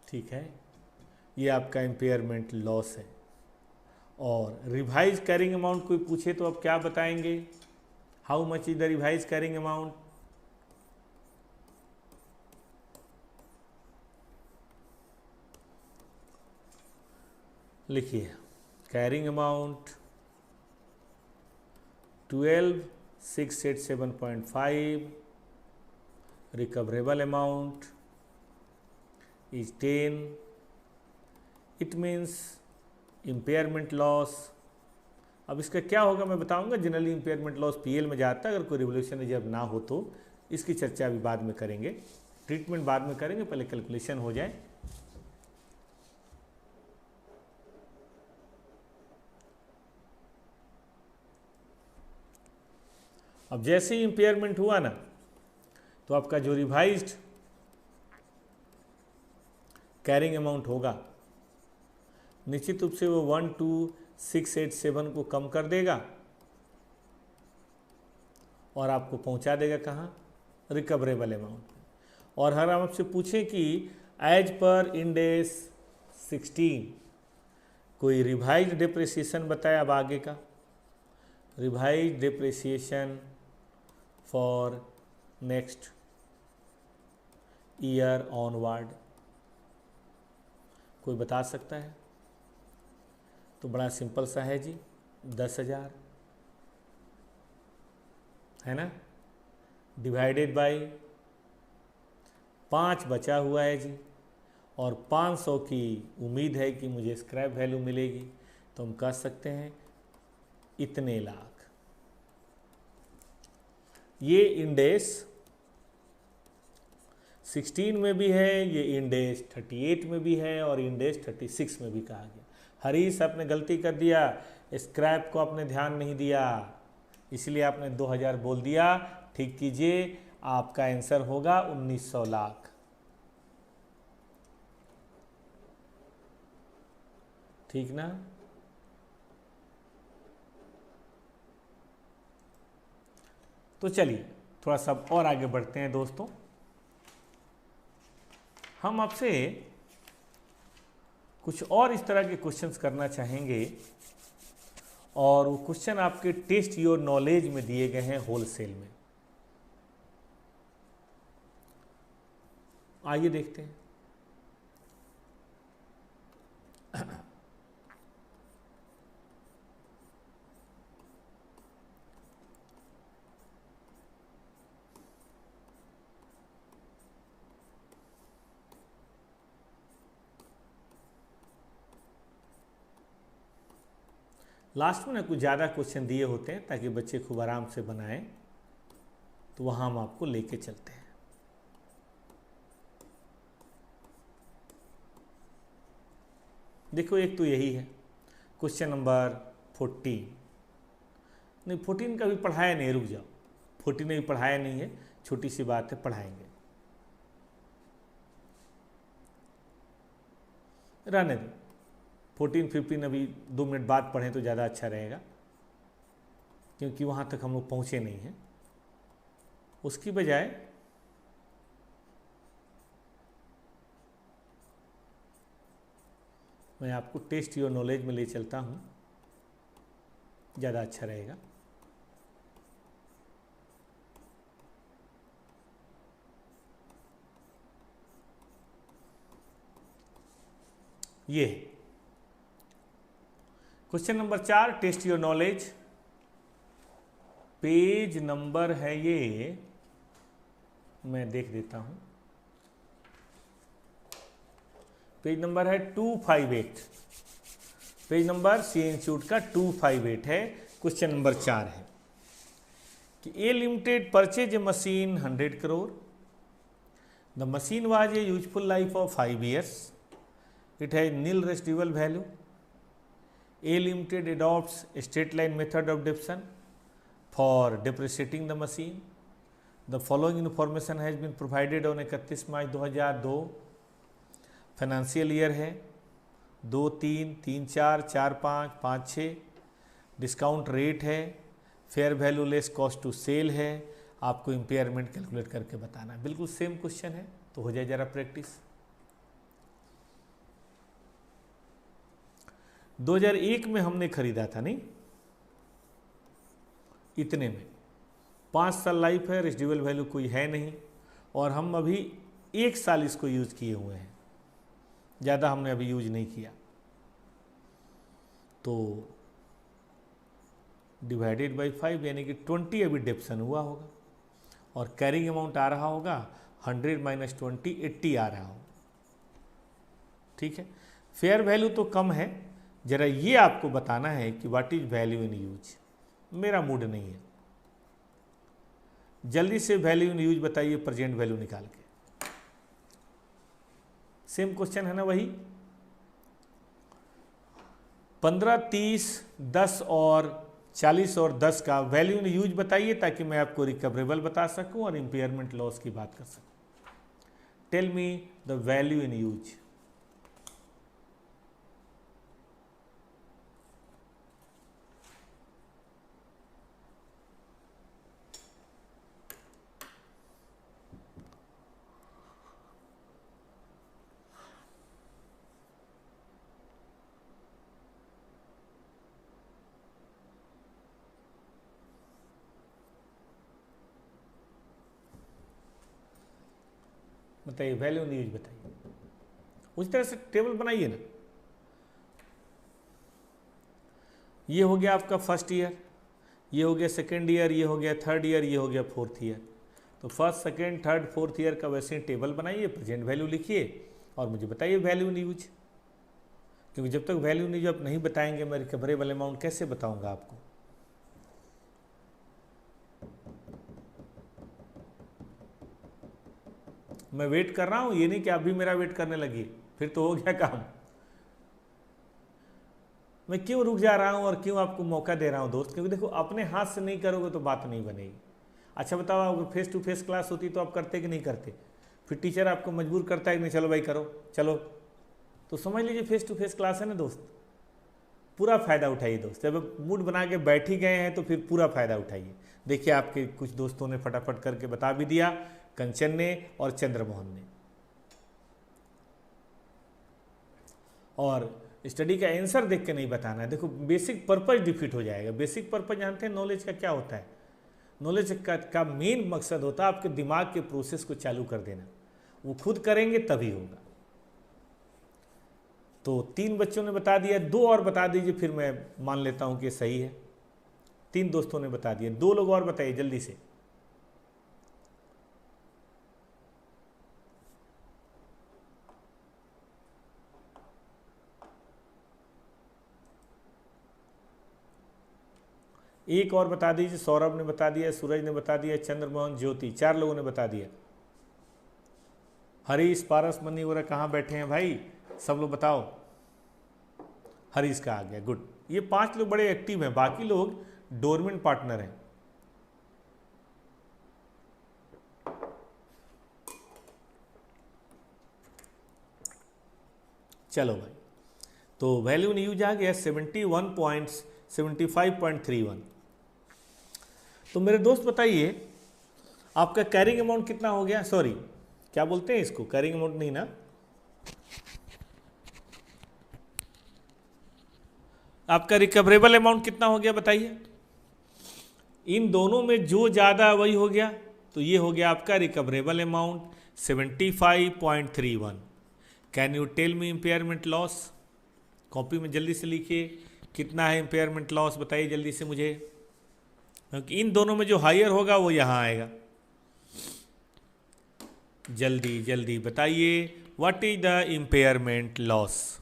ठीक है, ये आपका इम्पेयरमेंट लॉस है। और रिवाइज कैरिंग अमाउंट कोई पूछे तो आप क्या बताएंगे, how much is the revise carrying amount? लिखिए, carrying amount 12,687.5, recoverable amount is 10, it means impairment loss। अब इसका क्या होगा मैं बताऊंगा। जनरली इम्पेयरमेंट लॉस PL में जाता है, अगर कोई रिवोल्यूशन रिजर्व ना हो तो। इसकी चर्चा अभी बाद में करेंगे, ट्रीटमेंट बाद में करेंगे, पहले कैलकुलेशन हो जाए। अब जैसे ही इम्पेयरमेंट हुआ ना, तो आपका जो रिवाइज्ड कैरिंग अमाउंट होगा निश्चित रूप से वो 12,687 को कम कर देगा और आपको पहुंचा देगा कहाँ, रिकवरेबल अमाउंट। और हर हम आपसे पूछें कि एज पर इंडेस 16 कोई रिवाइज डिप्रिसिएशन बताया, अब आगे का revise depreciation for next year onward, कोई बता सकता है? तो बड़ा सिंपल सा है जी, 10,000 है ना, डिवाइडेड बाई 5 बचा हुआ है जी, और 500 की उम्मीद है कि मुझे स्क्रैप वैल्यू मिलेगी, तो हम कह सकते हैं इतने लाख। ये इंडेस 16 में भी है, ये इंडेस 38 में भी है और इंडेस 36 में भी कहा गया। हरीश आपने गलती कर दिया, स्क्रैप को आपने ध्यान नहीं दिया, इसलिए आपने 2000 बोल दिया। ठीक कीजिए, आपका आंसर होगा 1900 लाख। ठीक ना? तो चलिए थोड़ा सा और आगे बढ़ते हैं दोस्तों। हम आपसे कुछ और इस तरह के क्वेश्चंस करना चाहेंगे और वो क्वेश्चन आपके टेस्ट योर नॉलेज में दिए गए हैं होलसेल में। आइए देखते हैं। लास्ट में ना कुछ ज़्यादा क्वेश्चन दिए होते हैं ताकि बच्चे खूब आराम से बनाएं, तो वहाँ हम आपको लेके चलते हैं। देखो एक तो यही है क्वेश्चन नंबर 14। नहीं 14 का भी पढ़ाया नहीं, रुक जाओ, 14 ने भी पढ़ाया नहीं है, छोटी सी बात है, पढ़ाएंगे, रहने दो। 14, 15 अभी 2 मिनट बाद पढ़ें तो ज़्यादा अच्छा रहेगा, क्योंकि वहाँ तक हम लोग पहुँचे नहीं हैं। उसकी बजाय मैं आपको टेस्ट योर नॉलेज में ले चलता हूँ, ज़्यादा अच्छा रहेगा। ये question number 4, test your knowledge. Page number है ये, मैं देख देता हूं, पेज नंबर है 258। पेज नंबर सी इंस्टीट्यूट का 258 है। क्वेश्चन नंबर 4 है कि A limited purchase a machine 100 crore. The machine was a useful life of 5 years. It has nil residual value. A Limited adopts a straight line method of depreciation for depreciating the machine. The following information has been provided on 31 March 2002। Financial year है 2, 3, 3, 4, 4, 5, 5, 6। Discount rate है, fair value less cost to sell है। आपको impairment calculate करके बताना है। बिल्कुल same question है, तो हो जाए जरा प्रैक्टिस। 2001 में हमने खरीदा था, नहीं इतने में, 5 साल लाइफ है, रेसिडुअल वैल्यू कोई है नहीं, और हम अभी 1 साल इसको यूज़ किए हुए हैं, ज़्यादा हमने अभी यूज नहीं किया। तो डिवाइडेड बाई 5 यानी कि 20 अभी डेप्सन हुआ होगा, और कैरिंग अमाउंट आ रहा होगा 100 माइनस 20, 80 आ रहा होगा। ठीक है, फेयर वैल्यू तो कम है, जरा ये आपको बताना है कि what is value in use. मेरा मूड नहीं है, जल्दी से वैल्यू इन यूज बताइए प्रेजेंट वैल्यू निकाल के। सेम क्वेश्चन है ना वही, 15, 30, 10 और 40 और 10 का वैल्यू इन यूज बताइए, ताकि मैं आपको रिकवरेबल बता सकूं और इंपेयरमेंट लॉस की बात कर सकूं। Tell me the value in use. बताइए वैल्यू इन यूज बताइए, उस तरह से टेबल बनाइए ना। ये हो गया आपका फर्स्ट ईयर, ये हो गया सेकेंड ईयर, ये हो गया थर्ड ईयर, ये हो गया फोर्थ ईयर। तो first, second, third, fourth year का वैसे ही टेबल बनाइए, प्रेजेंट वैल्यू लिखिए और मुझे बताइए वैल्यू इन यूज। क्योंकि जब तक वैल्यू इन यूज आप नहीं बताएंगे, मैं रिकवरेबल अमाउंट कैसे बताऊंगा आपको। मैं वेट कर रहा हूं, ये नहीं कि आप भी मेरा वेट करने लगी, फिर तो हो गया काम। मैं क्यों रुक जा रहा हूं और क्यों आपको मौका दे रहा हूं दोस्त, क्योंकि देखो अपने हाथ से नहीं करोगे तो बात नहीं बनेगी। अच्छा बताओ, अगर फेस टू फेस क्लास होती तो आप करते कि नहीं करते? फिर टीचर आपको मजबूर करता है कि नहीं चलो भाई करो चलो, तो समझ लीजिए फेस टू फेस क्लास है ना दोस्त, पूरा फ़ायदा उठाइए दोस्त। जब मूड बना के बैठ ही गए हैं तो फिर पूरा फ़ायदा उठाइए। देखिए आपके कुछ दोस्तों ने फटाफट करके बता भी दिया, कंचन ने और चंद्रमोहन ने। और स्टडी का आंसर देख के नहीं बताना है, देखो बेसिक पर्पज डिफीट हो जाएगा। बेसिक पर्पज जानते हैं नॉलेज का क्या होता है? नॉलेज का मेन मकसद होता है आपके दिमाग के प्रोसेस को चालू कर देना, वो खुद करेंगे तभी होगा। तो 3 बच्चों ने बता दिया, 2 और बता दीजिए फिर मैं मान लेता हूं कि सही है। 3 दोस्तों ने बता दिया, 2 लोग और बताइए जल्दी से। एक और बता दीजिए। सौरभ ने बता दिया, सूरज ने बता दिया, चंद्रमोहन, ज्योति, 4 लोगों ने बता दिया। हरीश, पारस, मनी वगैरह कहाँ बैठे हैं भाई? सब लोग बताओ। हरीश का आ गया, गुड। ये 5 लोग बड़े एक्टिव हैं, बाकी लोग डोरमेंट पार्टनर हैं। चलो भाई, तो वैल्यू इन यूज आ गया 71.75.31। तो मेरे दोस्त बताइए आपका कैरिंग अमाउंट कितना हो गया? सॉरी, क्या बोलते हैं इसको, कैरिंग अमाउंट नहीं ना, आपका रिकवरेबल अमाउंट कितना हो गया बताइए? इन दोनों में जो ज़्यादा वही हो गया, तो ये हो गया आपका recoverable amount 75.31। Can you tell me impairment loss? Copy में जल्दी से लिखिए, कितना है इम्पेयरमेंट लॉस बताइए जल्दी से मुझे, क्योंकि इन दोनों में जो हायर होगा वो यहाँ आएगा। जल्दी जल्दी बताइए, what is the impairment loss?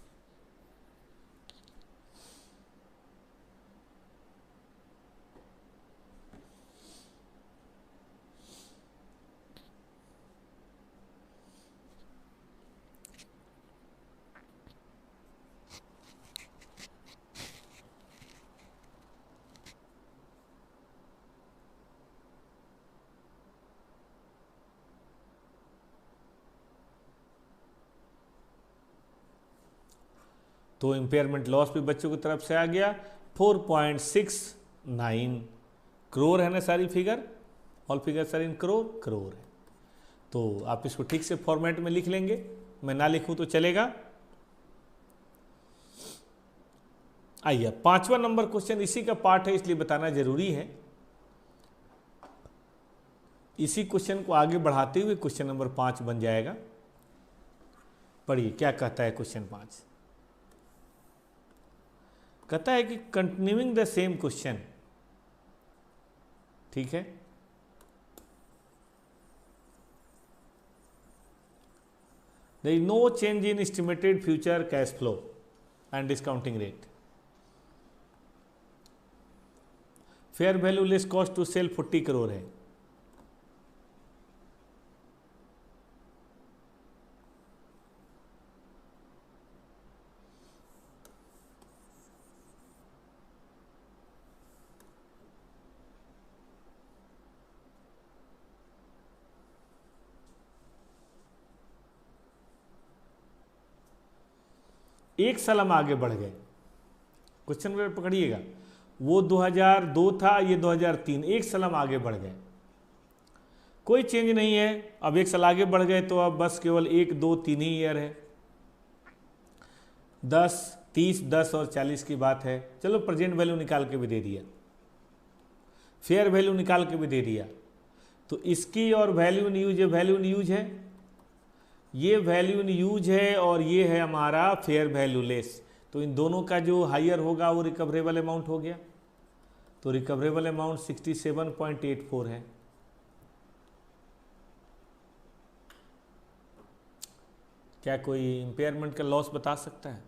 तो इम्पेयरमेंट लॉस भी बच्चों की तरफ से आ गया 4.69 करोड़ है ना सारी फिगर, ऑल फिगर सर इन करोड़ है। तो आप इसको ठीक से फॉर्मेट में लिख लेंगे, मैं ना लिखूं तो चलेगा। आइए 5वां नंबर क्वेश्चन, इसी का पार्ट है इसलिए बताना जरूरी है। इसी क्वेश्चन को आगे बढ़ाते हुए क्वेश्चन नंबर 5 बन जाएगा। पढ़िए क्या कहता है क्वेश्चन 5। कहता है कि कंटिन्यूइंग द सेम क्वेश्चन, ठीक है, there is no change in estimated future cash flow and discounting rate. Fair value less cost to sell 40 crore है। एक साल हम आगे बढ़ गए, क्वेश्चन पकड़िएगा, वो 2002 था, ये 2003, एक साल हम आगे बढ़ गए, कोई चेंज नहीं है। अब एक साल आगे बढ़ गए तो अब बस केवल 1, 2, 3 ही ईयर है। 10, 30, 10 और 40 की बात है। चलो प्रेजेंट वैल्यू निकाल के भी दे दिया, फेयर वैल्यू निकाल के भी दे दिया। तो इसकी और वैल्यू इन यूज है, वैल्यू इन यूज है, ये वैल्यू इन यूज है और ये है हमारा फेयर वैल्यू लेस। तो इन दोनों का जो हायर होगा वो रिकवरेबल अमाउंट हो गया। तो रिकवरेबल अमाउंट 67.84 है। क्या कोई इंपेयरमेंट का लॉस बता सकता है?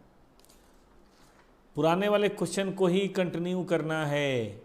पुराने वाले क्वेश्चन को ही कंटिन्यू करना है।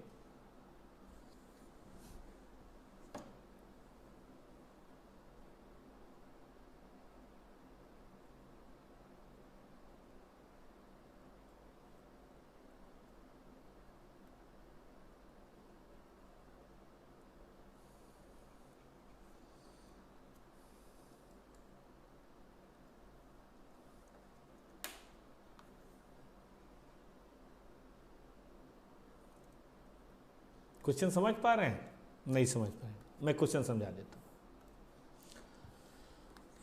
क्वेश्चन समझ पा रहे हैं? नहीं समझ पाए, मैं क्वेश्चन समझा देता हूँ।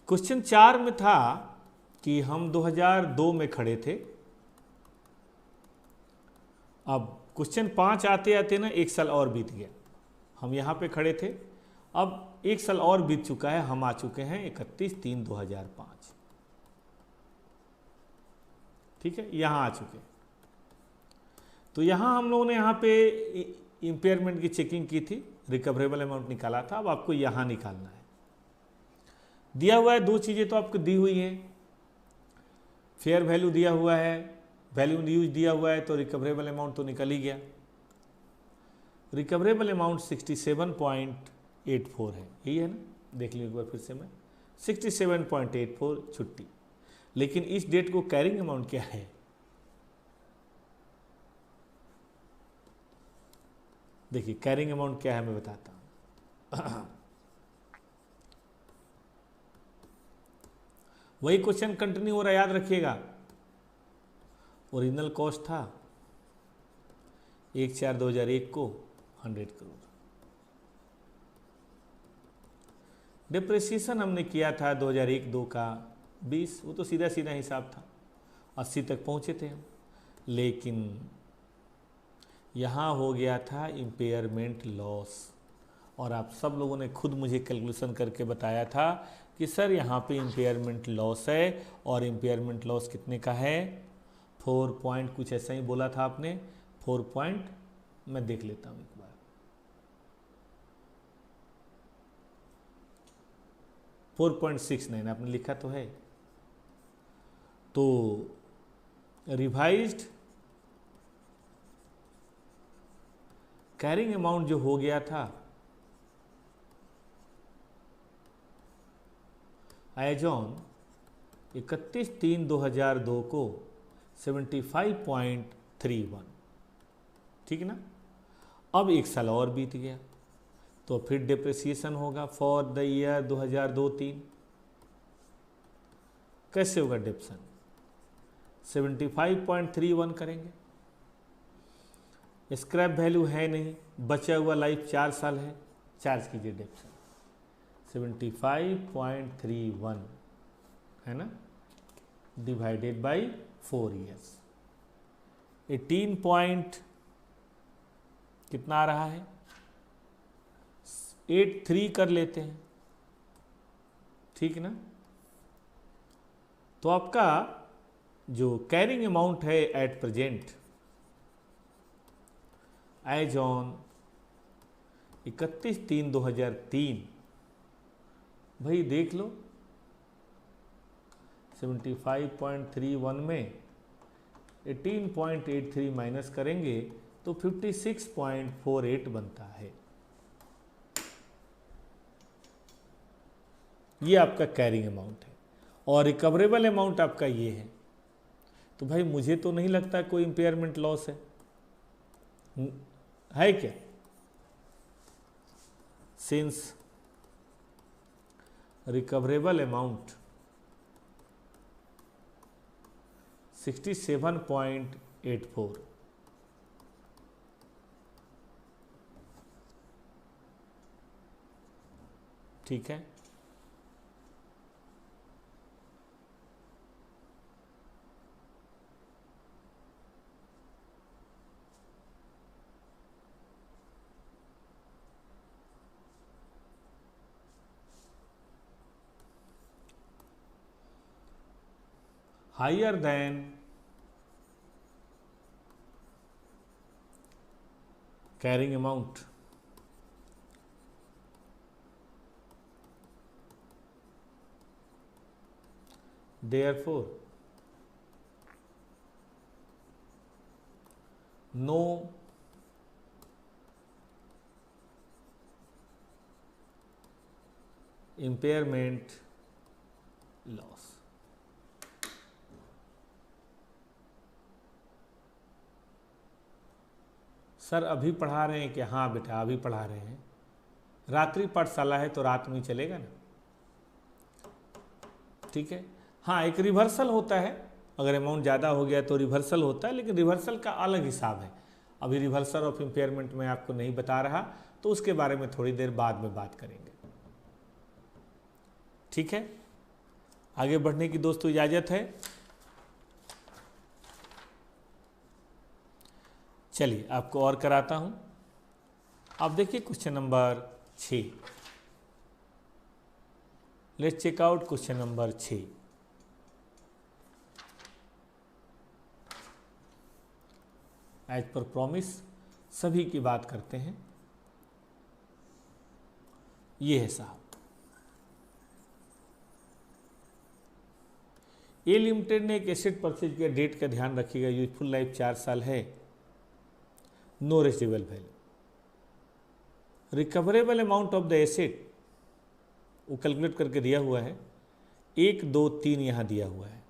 क्वेश्चन 4 में था कि हम 2002 में खड़े थे। अब क्वेश्चन 5 आते आते ना 1 साल और बीत गया। हम यहाँ पे खड़े थे, अब 1 साल और बीत चुका है, हम आ चुके हैं 31/3/2005। ठीक है, यहाँ आ चुके। तो यहाँ हम लोगों ने यहाँ पे इम्पेयरमेंट की चेकिंग की थी, रिकवरेबल अमाउंट निकाला था। अब आपको यहाँ निकालना है। दिया हुआ है, 2 चीज़ें तो आपको दी हुई हैं, फेयर वैल्यू दिया हुआ है, वैल्यू यूज दिया हुआ है, तो रिकवरेबल अमाउंट तो निकल ही गया। रिकवरेबल अमाउंट 67.84 है, यही है ना? देख लीजिए एक बार फिर से मैं, 67.84 छुट्टी। लेकिन इस डेट को कैरिंग अमाउंट क्या है? देखिए कैरिंग अमाउंट क्या है मैं बताता हूँ। वही क्वेश्चन कंटिन्यू हो रहा है, याद रखिएगा। ओरिजिनल कॉस्ट था 1/4/2001 को 100 करोड़। डिप्रेशिएशन हमने किया था 2001-2 का 20, वो तो सीधा सीधा हिसाब था, 80 तक पहुंचे थे हम। लेकिन यहाँ हो गया था इम्पेयरमेंट लॉस, और आप सब लोगों ने खुद मुझे कैलकुलेशन करके बताया था कि सर यहाँ पे इम्पेयरमेंट लॉस है, और इम्पेयरमेंट लॉस कितने का है? 4 पॉइंट कुछ ऐसा ही बोला था आपने, 4 पॉइंट, मैं देख लेता हूँ एक बार। 4.69 आपने लिखा तो है। तो रिवाइज्ड कैरिंग अमाउंट जो हो गया था एज ऑन 31/3/2002 को 75.31, ठीक ना? अब 1 साल और बीत गया, तो फिर डिप्रिसिएशन होगा फॉर द ईयर 2002-3। कैसे होगा डिप्सन? 75.31 करेंगे। स्क्रैप वैल्यू है नहीं, बचा हुआ लाइफ 4 साल है, चार्ज कीजिए डिप्सन 75.31 है ना, डिवाइडेड बाई 4 ईयर्स। 18 पॉइंट कितना आ रहा है? 83 कर लेते हैं, ठीक ना? तो आपका जो कैरिंग अमाउंट है एट प्रेजेंट एज ऑन 31/3/2003, भाई देख लो 75.31 में 18.83 माइनस करेंगे तो 56.48 बनता है। ये आपका कैरिंग अमाउंट है, और रिकवरेबल अमाउंट आपका ये है। तो भाई मुझे तो नहीं लगता कोई इम्पेयरमेंट लॉस है क्या? सिंस रिकवरेबल अमाउंट 67.84, ठीक है। higher than carrying amount, therefore no impairment loss। Sir अभी पढ़ा रहे हैं क्या? हाँ बेटा अभी पढ़ा रहे हैं, रात्रि पाठशाला है तो रात में ही चलेगा ना, ठीक है। हाँ एक रिवर्सल होता है, अगर अमाउंट ज़्यादा हो गया तो रिवर्सल होता है, लेकिन रिवर्सल का अलग हिसाब है। अभी रिवर्सल ऑफ इम्पेयरमेंट में आपको नहीं बता रहा, तो उसके बारे में थोड़ी देर बाद में बात करेंगे। ठीक है, आगे बढ़ने की दोस्तों इजाज़त है। चलिए आपको और कराता हूं। आप देखिए question number 6, let's check out question number 6। As per promise सभी की बात करते हैं। ये है साहब, ए लिमिटेड ने एक एसेट परचेज किया, डेट का ध्यान रखिएगा, यूजफुल लाइफ 4 साल है, no residual value, recoverable amount of the asset वो कैलकुलेट करके दिया हुआ है, 1 2 3 यहां दिया हुआ है।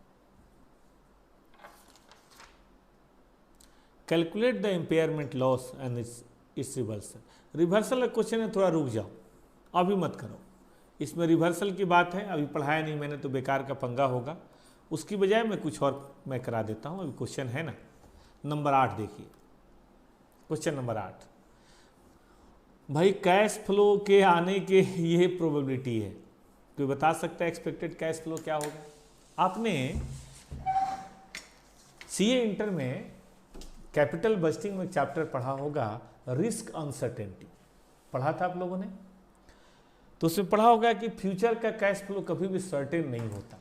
Calculate the impairment loss and it's reversal. Reversal का क्वेश्चन है, थोड़ा रुक जाओ, अभी मत करो, इसमें रिवर्सल की बात है, अभी पढ़ाया नहीं मैंने तो बेकार का पंगा होगा, उसकी बजाय मैं कुछ और मैं करा देता हूँ। अभी क्वेश्चन है ना नंबर 8, देखिए क्वेश्चन नंबर 8। भाई कैश फ्लो के आने के ये प्रोबेबिलिटी है, कोई बता सकता है एक्सपेक्टेड कैश फ्लो क्या होगा? आपने सीए इंटर में कैपिटल बजटिंग में चैप्टर पढ़ा होगा, रिस्क अनसर्टेनिटी पढ़ा था आप लोगों ने, तो उसमें पढ़ा होगा कि फ्यूचर का कैश फ्लो कभी भी सर्टेन नहीं होता।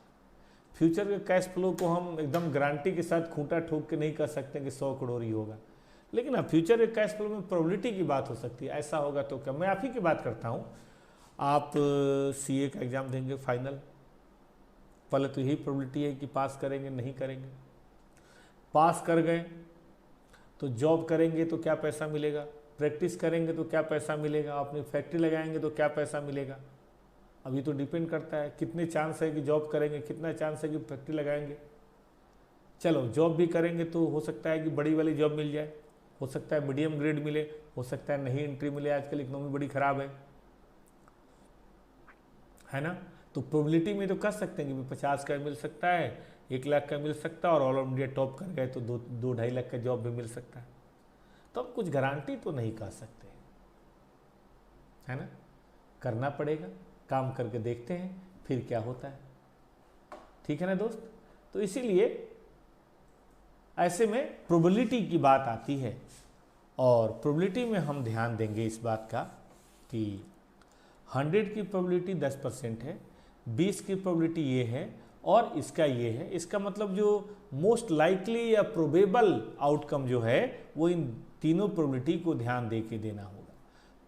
फ्यूचर के कैश फ्लो को हम एकदम गारंटी के साथ खूंटा ठोक के नहीं कह सकते कि 100 करोड़ ही होगा, लेकिन अब फ्यूचर के कैश फ्लो में प्रोबेबिलिटी की बात हो सकती है, ऐसा होगा तो क्या। मैं आप ही की बात करता हूँ, आप सीए का एग्ज़ाम देंगे फाइनल, पहले तो यही प्रोबेबिलिटी है कि पास करेंगे नहीं करेंगे। पास कर गए तो जॉब करेंगे तो क्या पैसा मिलेगा, प्रैक्टिस करेंगे तो क्या पैसा मिलेगा, अपनी फैक्ट्री लगाएंगे तो क्या पैसा मिलेगा। अभी तो डिपेंड करता है कितने चांस है कि जॉब करेंगे, कितना चांस है कि फैक्ट्री लगाएंगे। चलो जॉब भी करेंगे तो हो सकता है कि बड़ी वाली जॉब मिल जाए, हो सकता है मीडियम ग्रेड मिले, हो सकता है नहीं एंट्री मिले, आजकल इकोनॉमी बड़ी ख़राब है ना। तो प्रोबेबिलिटी में तो कर सकते हैं कि 50 का मिल सकता है, 1 लाख का मिल सकता है, और ऑल इंडिया टॉप कर गए तो 2-2.5 लाख का जॉब भी मिल सकता है। तो अब कुछ गारंटी तो नहीं कर सकते, है ना, करना पड़ेगा, काम करके देखते हैं फिर क्या होता है। ठीक है ना दोस्त, तो इसीलिए ऐसे में प्रोबेबिलिटी की बात आती है, और प्रोबेबिलिटी में हम ध्यान देंगे इस बात का कि 100 की प्रोबेबिलिटी 10% है, 20 की प्रोबेबिलिटी ये है, और इसका ये है। इसका मतलब जो मोस्ट लाइकली या प्रोबेबल आउटकम जो है वो इन तीनों प्रोबेबिलिटी को ध्यान दे के देना होगा।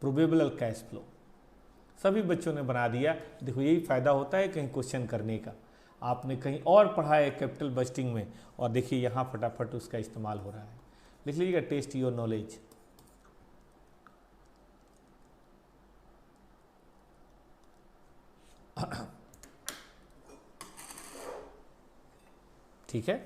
प्रोबेबल कैश फ्लो सभी बच्चों ने बना दिया। देखो यही फ़ायदा होता है कहीं क्वेश्चन करने का, आपने कहीं और पढ़ा है कैपिटल बजटिंग में, और देखिए यहाँ फटाफट उसका इस्तेमाल हो रहा है। लिख लीजिएगा टेस्ट योर नॉलेज। ठीक है,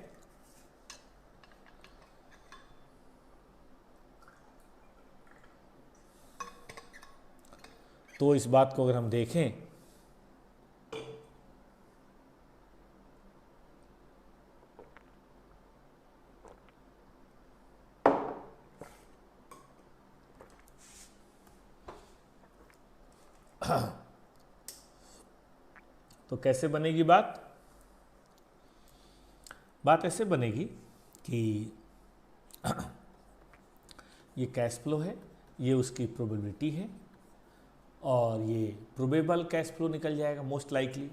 तो इस बात को अगर हम देखें तो कैसे बनेगी बात? बात ऐसे बनेगी कि ये कैश फ्लो है, ये उसकी प्रोबेबिलिटी है, और ये प्रोबेबल कैश फ्लो निकल जाएगा, मोस्ट लाइकली।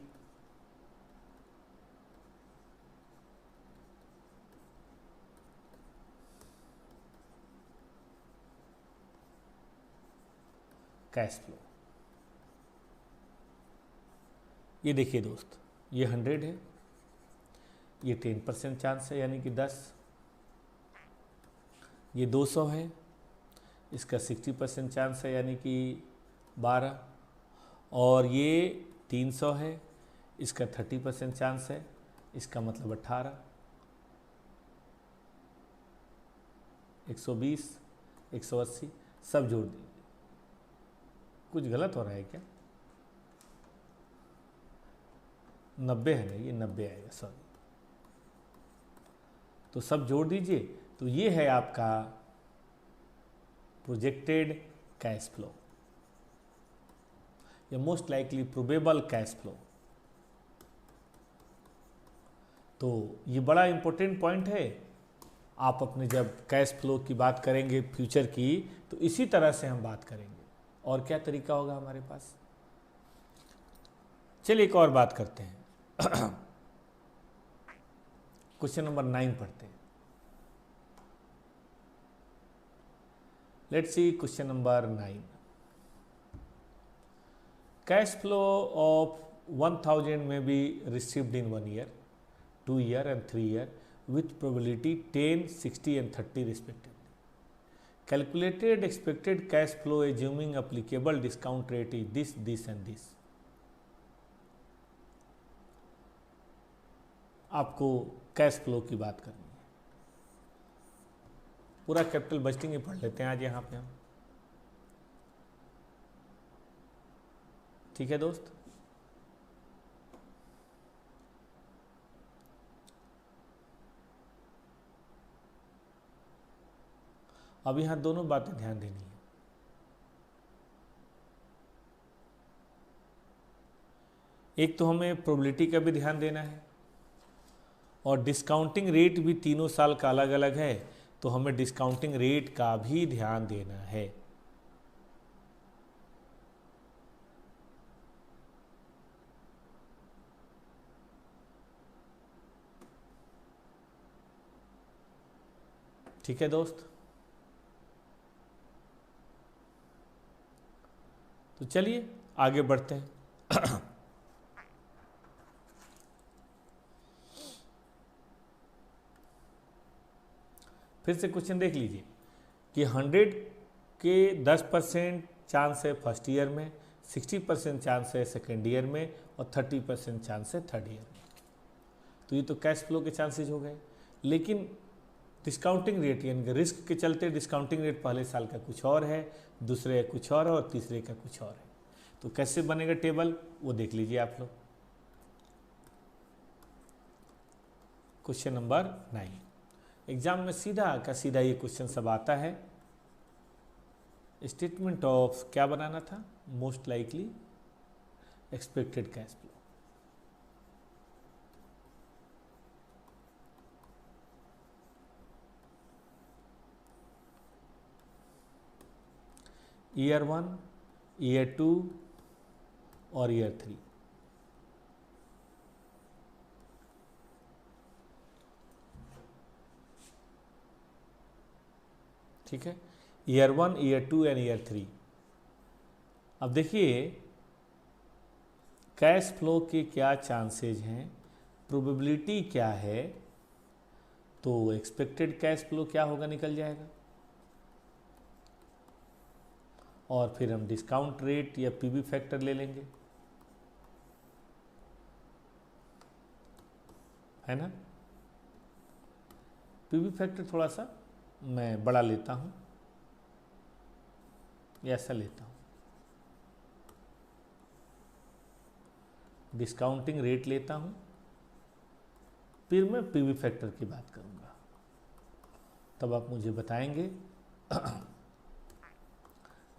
कैश फ्लो ये देखिए दोस्त, ये 100 है, ये 10% चांस है यानी कि 10, ये 200 है, इसका 60% चांस है यानी कि 12, और ये 300 है, इसका 30% चांस है, इसका मतलब 18, 120, 180 सब जोड़ दीजिए। कुछ गलत हो रहा है क्या? 90 है ना, ये 90 आएगा, सॉरी। तो सब जोड़ दीजिए, तो ये है आपका प्रोजेक्टेड कैश फ्लो या most likely probable cash flow. तो ये बड़ा इंपॉर्टेंट पॉइंट है। आप अपने जब कैश फ्लो की बात करेंगे फ्यूचर की, तो इसी तरह से हम बात करेंगे। और क्या तरीका होगा हमारे पास? चलिए एक और बात करते हैं। क्वेश्चन नंबर 9 पढ़ते हैं। Let's see question number 9। Cash flow of 1000 may be received in 1 year, 2 year and 3 year with probability 10, 60 and 30 respectively. Calculated expected cash flow assuming applicable discount rate is this, this and this. आपको cash flow की बात करनी है। पूरा capital budgeting ही पढ़ लेते हैं आज यहाँ पे हम। ठीक है दोस्त? अब यहाँ दोनों बातें ध्यान देनी है। एक तो हमें प्रोबेबिलिटी का भी ध्यान देना है और डिस्काउंटिंग रेट भी तीनों साल का अलग अलग है, तो हमें डिस्काउंटिंग रेट का भी ध्यान देना है। ठीक है दोस्त? तो चलिए आगे बढ़ते हैं। फिर से क्वेश्चन देख लीजिए कि 100 के 10% चांस है फर्स्ट ईयर में, 60% चांस है सेकेंड ईयर में और 30% चांस है थर्ड ईयर में। तो ये तो कैश फ्लो के चांसेज हो गए। लेकिन डिस्काउंटिंग रेट यानी कि रिस्क के चलते डिस्काउंटिंग रेट पहले साल का कुछ और है, दूसरे का कुछ और तीसरे का कुछ और है। तो कैसे बनेगा टेबल, वो देख लीजिए आप लोग। क्वेश्चन नंबर 9 एग्जाम में सीधा का सीधा ये क्वेश्चन सब आता है। स्टेटमेंट ऑफ क्या बनाना था? Most likely expected cash flow. Year 1, year 2 और ईयर 3। ठीक है, ईयर 1, ईयर 2 एंड ईयर 3। अब देखिए कैश फ्लो के क्या चांसेज हैं, प्रोबेबिलिटी क्या है, तो एक्सपेक्टेड कैश फ्लो क्या होगा निकल जाएगा। और फिर हम डिस्काउंट रेट या पीवी फैक्टर ले लेंगे, है ना। पीवी फैक्टर थोड़ा सा मैं बड़ा लेता हूं या ऐसा लेता हूं, डिस्काउंटिंग रेट लेता हूं, फिर मैं पीवी फैक्टर की बात करूंगा, तब आप मुझे बताएंगे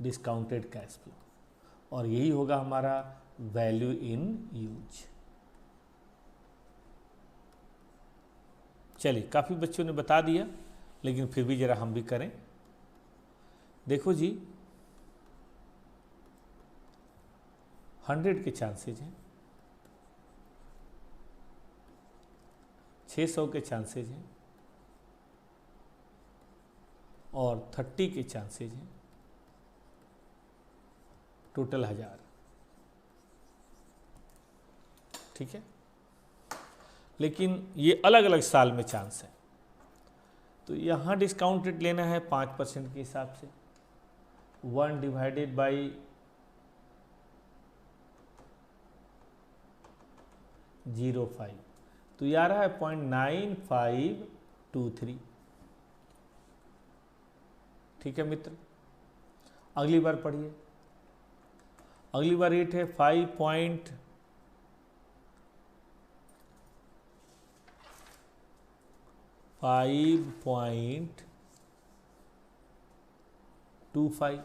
डिस्काउंटेड कैश फ्लो, और यही होगा हमारा वैल्यू इन यूज। चलिए काफ़ी बच्चों ने बता दिया, लेकिन फिर भी ज़रा हम भी करें। देखो जी 100 के चांसेज हैं, 600 के चांसेज हैं और 30 के चांसेज हैं, टोटल 1000। ठीक है, लेकिन ये अलग अलग साल में चांस है। तो यहाँ डिस्काउंट रेट लेना है 5% के हिसाब से, 1 डिवाइडेड बाई 0.5, तो ये आ रहा है 0.9523। ठीक है मित्र, अगली बार पढ़िए। अगली बार रेट है 5.5 5.5 25,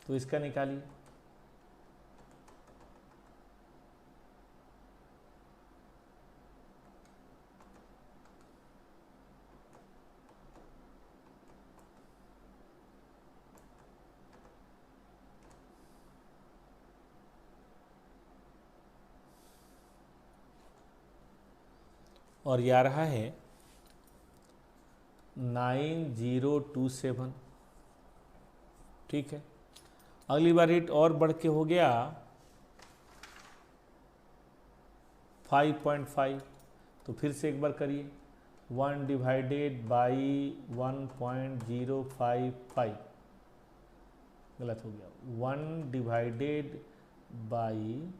तो इसका निकालिए। और ये आ रहा है 9027। ठीक है, अगली बार रेट और बढ़ के हो गया 5.5, तो फिर से एक बार करिए। 1 डिवाइडेड बाई 1.055, गलत हो गया। 1 divided by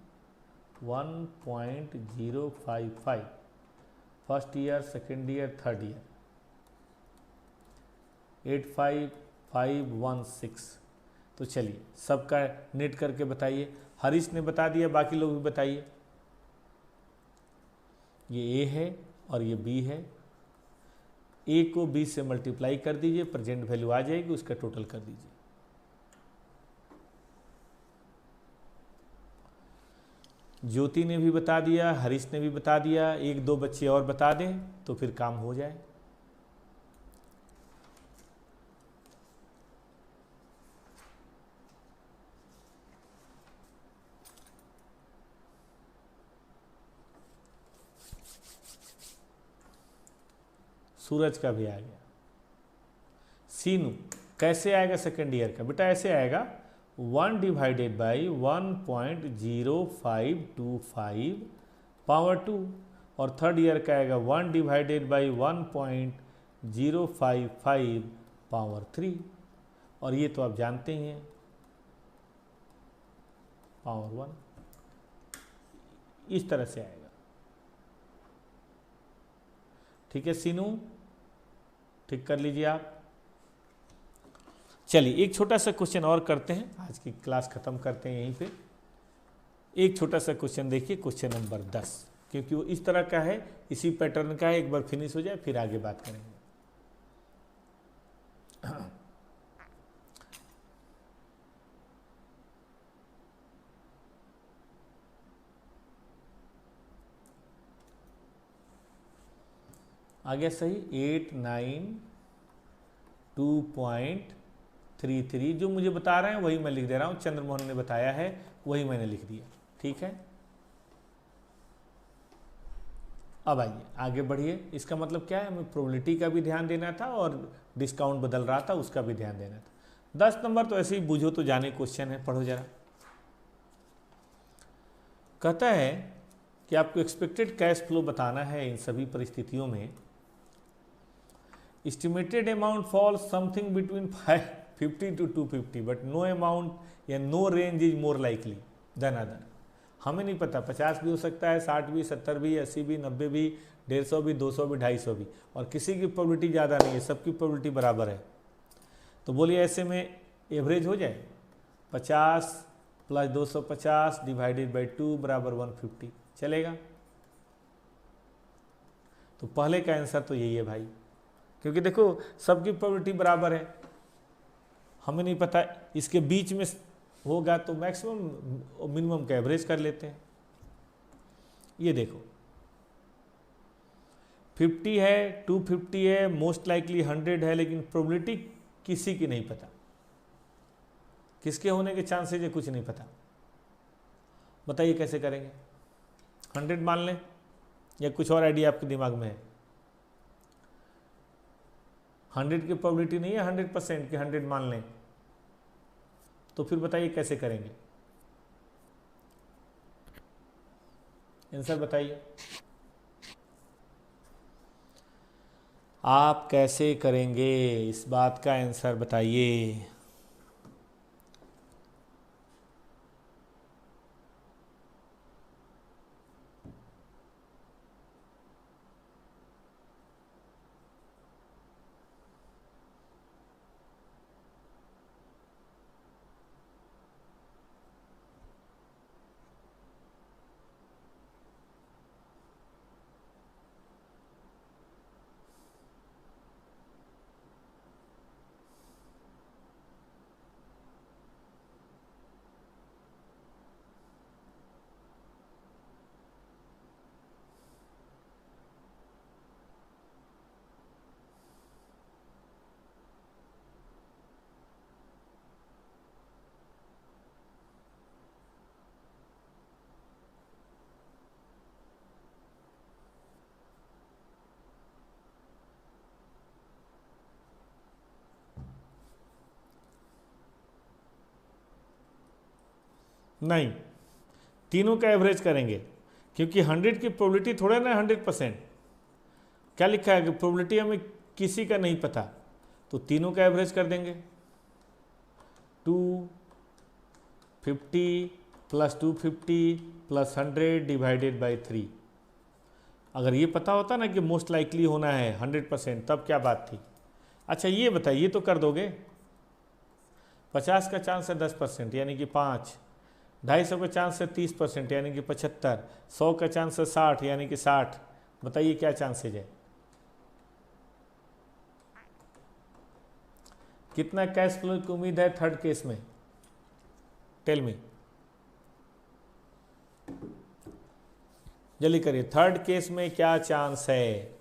1.055, first year, second year, third year. 85516। तो चलिए सबका नेट करके बताइए। हरीश ने बता दिया, बाकी लोग भी बताइए। ये ए है और ये बी है। ए को बी से मल्टीप्लाई कर दीजिए, प्रेजेंट वैल्यू आ जाएगी, उसका टोटल कर दीजिए। ज्योति ने भी बता दिया, हरीश ने भी बता दिया। एक दो बच्चे और बता दें तो फिर काम हो जाए। सूरज का भी आ गया। सीनू कैसे आएगा सेकेंड ईयर का? बेटा ऐसे आएगा, 1 डिवाइडेड बाई 1.0525 पावर 2, और थर्ड ईयर का आएगा 1 डिवाइडेड बाई 1.055 पावर 3, और ये तो आप जानते ही हैं पावर 1। इस तरह से आएगा। ठीक है सीनू, ठीक कर लीजिए आप। चलिए एक छोटा सा क्वेश्चन और करते हैं, आज की क्लास खत्म करते हैं यहीं पे। एक छोटा सा क्वेश्चन देखिए, क्वेश्चन नंबर 10, क्योंकि वो इस तरह का है, इसी पैटर्न का है। एक बार फिनिश हो जाए फिर आगे बात करेंगे। आ गया सही। 892.33 जो मुझे बता रहे हैं वही मैं लिख दे रहा हूँ। चंद्रमोहन ने बताया है वही मैंने लिख दिया। ठीक है, अब आइए आगे बढ़िए। इसका मतलब क्या है, हमें प्रोबेबिलिटी का भी ध्यान देना था और डिस्काउंट बदल रहा था उसका भी ध्यान देना था। 10 नंबर तो ऐसे ही बूझो तो जाने क्वेश्चन है, पढ़ो जरा। कहता है कि आपको एक्सपेक्टेड कैश फ्लो बताना है इन सभी परिस्थितियों में। Estimated amount falls something between 50 to 250, but no amount या no range is more likely than other। हमें नहीं पता, 50 भी हो सकता है, 60 भी, 70 भी, 80 भी, 90 भी, 150 भी, 200 भी, 250 भी, और किसी की प्रोबेबिलिटी ज़्यादा नहीं है, सबकी प्रोबेबिलिटी बराबर है। तो बोलिए ऐसे में एवरेज हो जाए 50 प्लस 250 डिवाइडेड बाई 2 बराबर 150, चलेगा? तो पहले का आंसर तो यही है भाई, क्योंकि देखो सबकी प्रोबेबिलिटी बराबर है। हमें नहीं पता इसके बीच में होगा तो मैक्सिमम और मिनिमम का एवरेज कर लेते हैं। ये देखो 50 है, 250 है, मोस्ट लाइकली 100 है, लेकिन प्रोबेबिलिटी किसी की नहीं पता। किसके होने के चांसेज है कुछ नहीं पता। बताइए कैसे करेंगे? 100 मान लें या कुछ और आइडिया आपके दिमाग में है? 100 की प्रोबेबिलिटी नहीं है 100% कि 100 मान लें, तो फिर बताइए कैसे करेंगे? आंसर बताइए आप कैसे करेंगे, इस बात का आंसर बताइए। नहीं, तीनों का एवरेज करेंगे, क्योंकि 100 की प्रोबेबिलिटी थोड़ा ना 100%। क्या लिखा है कि प्रोबेबिलिटी हमें किसी का नहीं पता, तो तीनों का एवरेज कर देंगे। 250 प्लस 250 प्लस 100 डिवाइडेड बाई 3। अगर ये पता होता ना कि मोस्ट लाइकली होना है 100%, तब क्या बात थी। अच्छा ये बताइए, तो कर दोगे। 50 का चांस है 10%, यानी कि 5। 250 का चांस है 30%, यानी कि 75। 100 का चांस है 60, यानी कि 60। बताइए क्या चांसेज है। कितना कैश फ्लो की उम्मीद है थर्ड केस में, टेल मी, जल्दी करिए। थर्ड केस में क्या चांस है।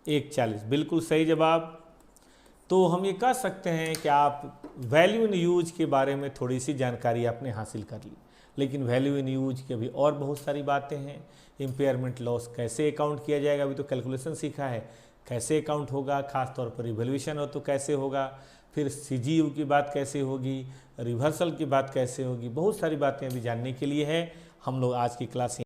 एक 40, बिल्कुल सही जवाब। तो हम ये कह सकते हैं कि आप वैल्यू इन यूज के बारे में थोड़ी सी जानकारी आपने हासिल कर ली, लेकिन वैल्यू इन यूज की अभी और बहुत सारी बातें हैं। इम्पेयरमेंट लॉस कैसे अकाउंट किया जाएगा, अभी तो कैलकुलेशन सीखा है, कैसे अकाउंट होगा, खासतौर पर रिवैल्यूएशन हो तो कैसे होगा, फिर सीजीयू की बात कैसे होगी, रिवर्सल की बात कैसे होगी, बहुत सारी बातें अभी जानने के लिए है। हम लोग आज की क्लास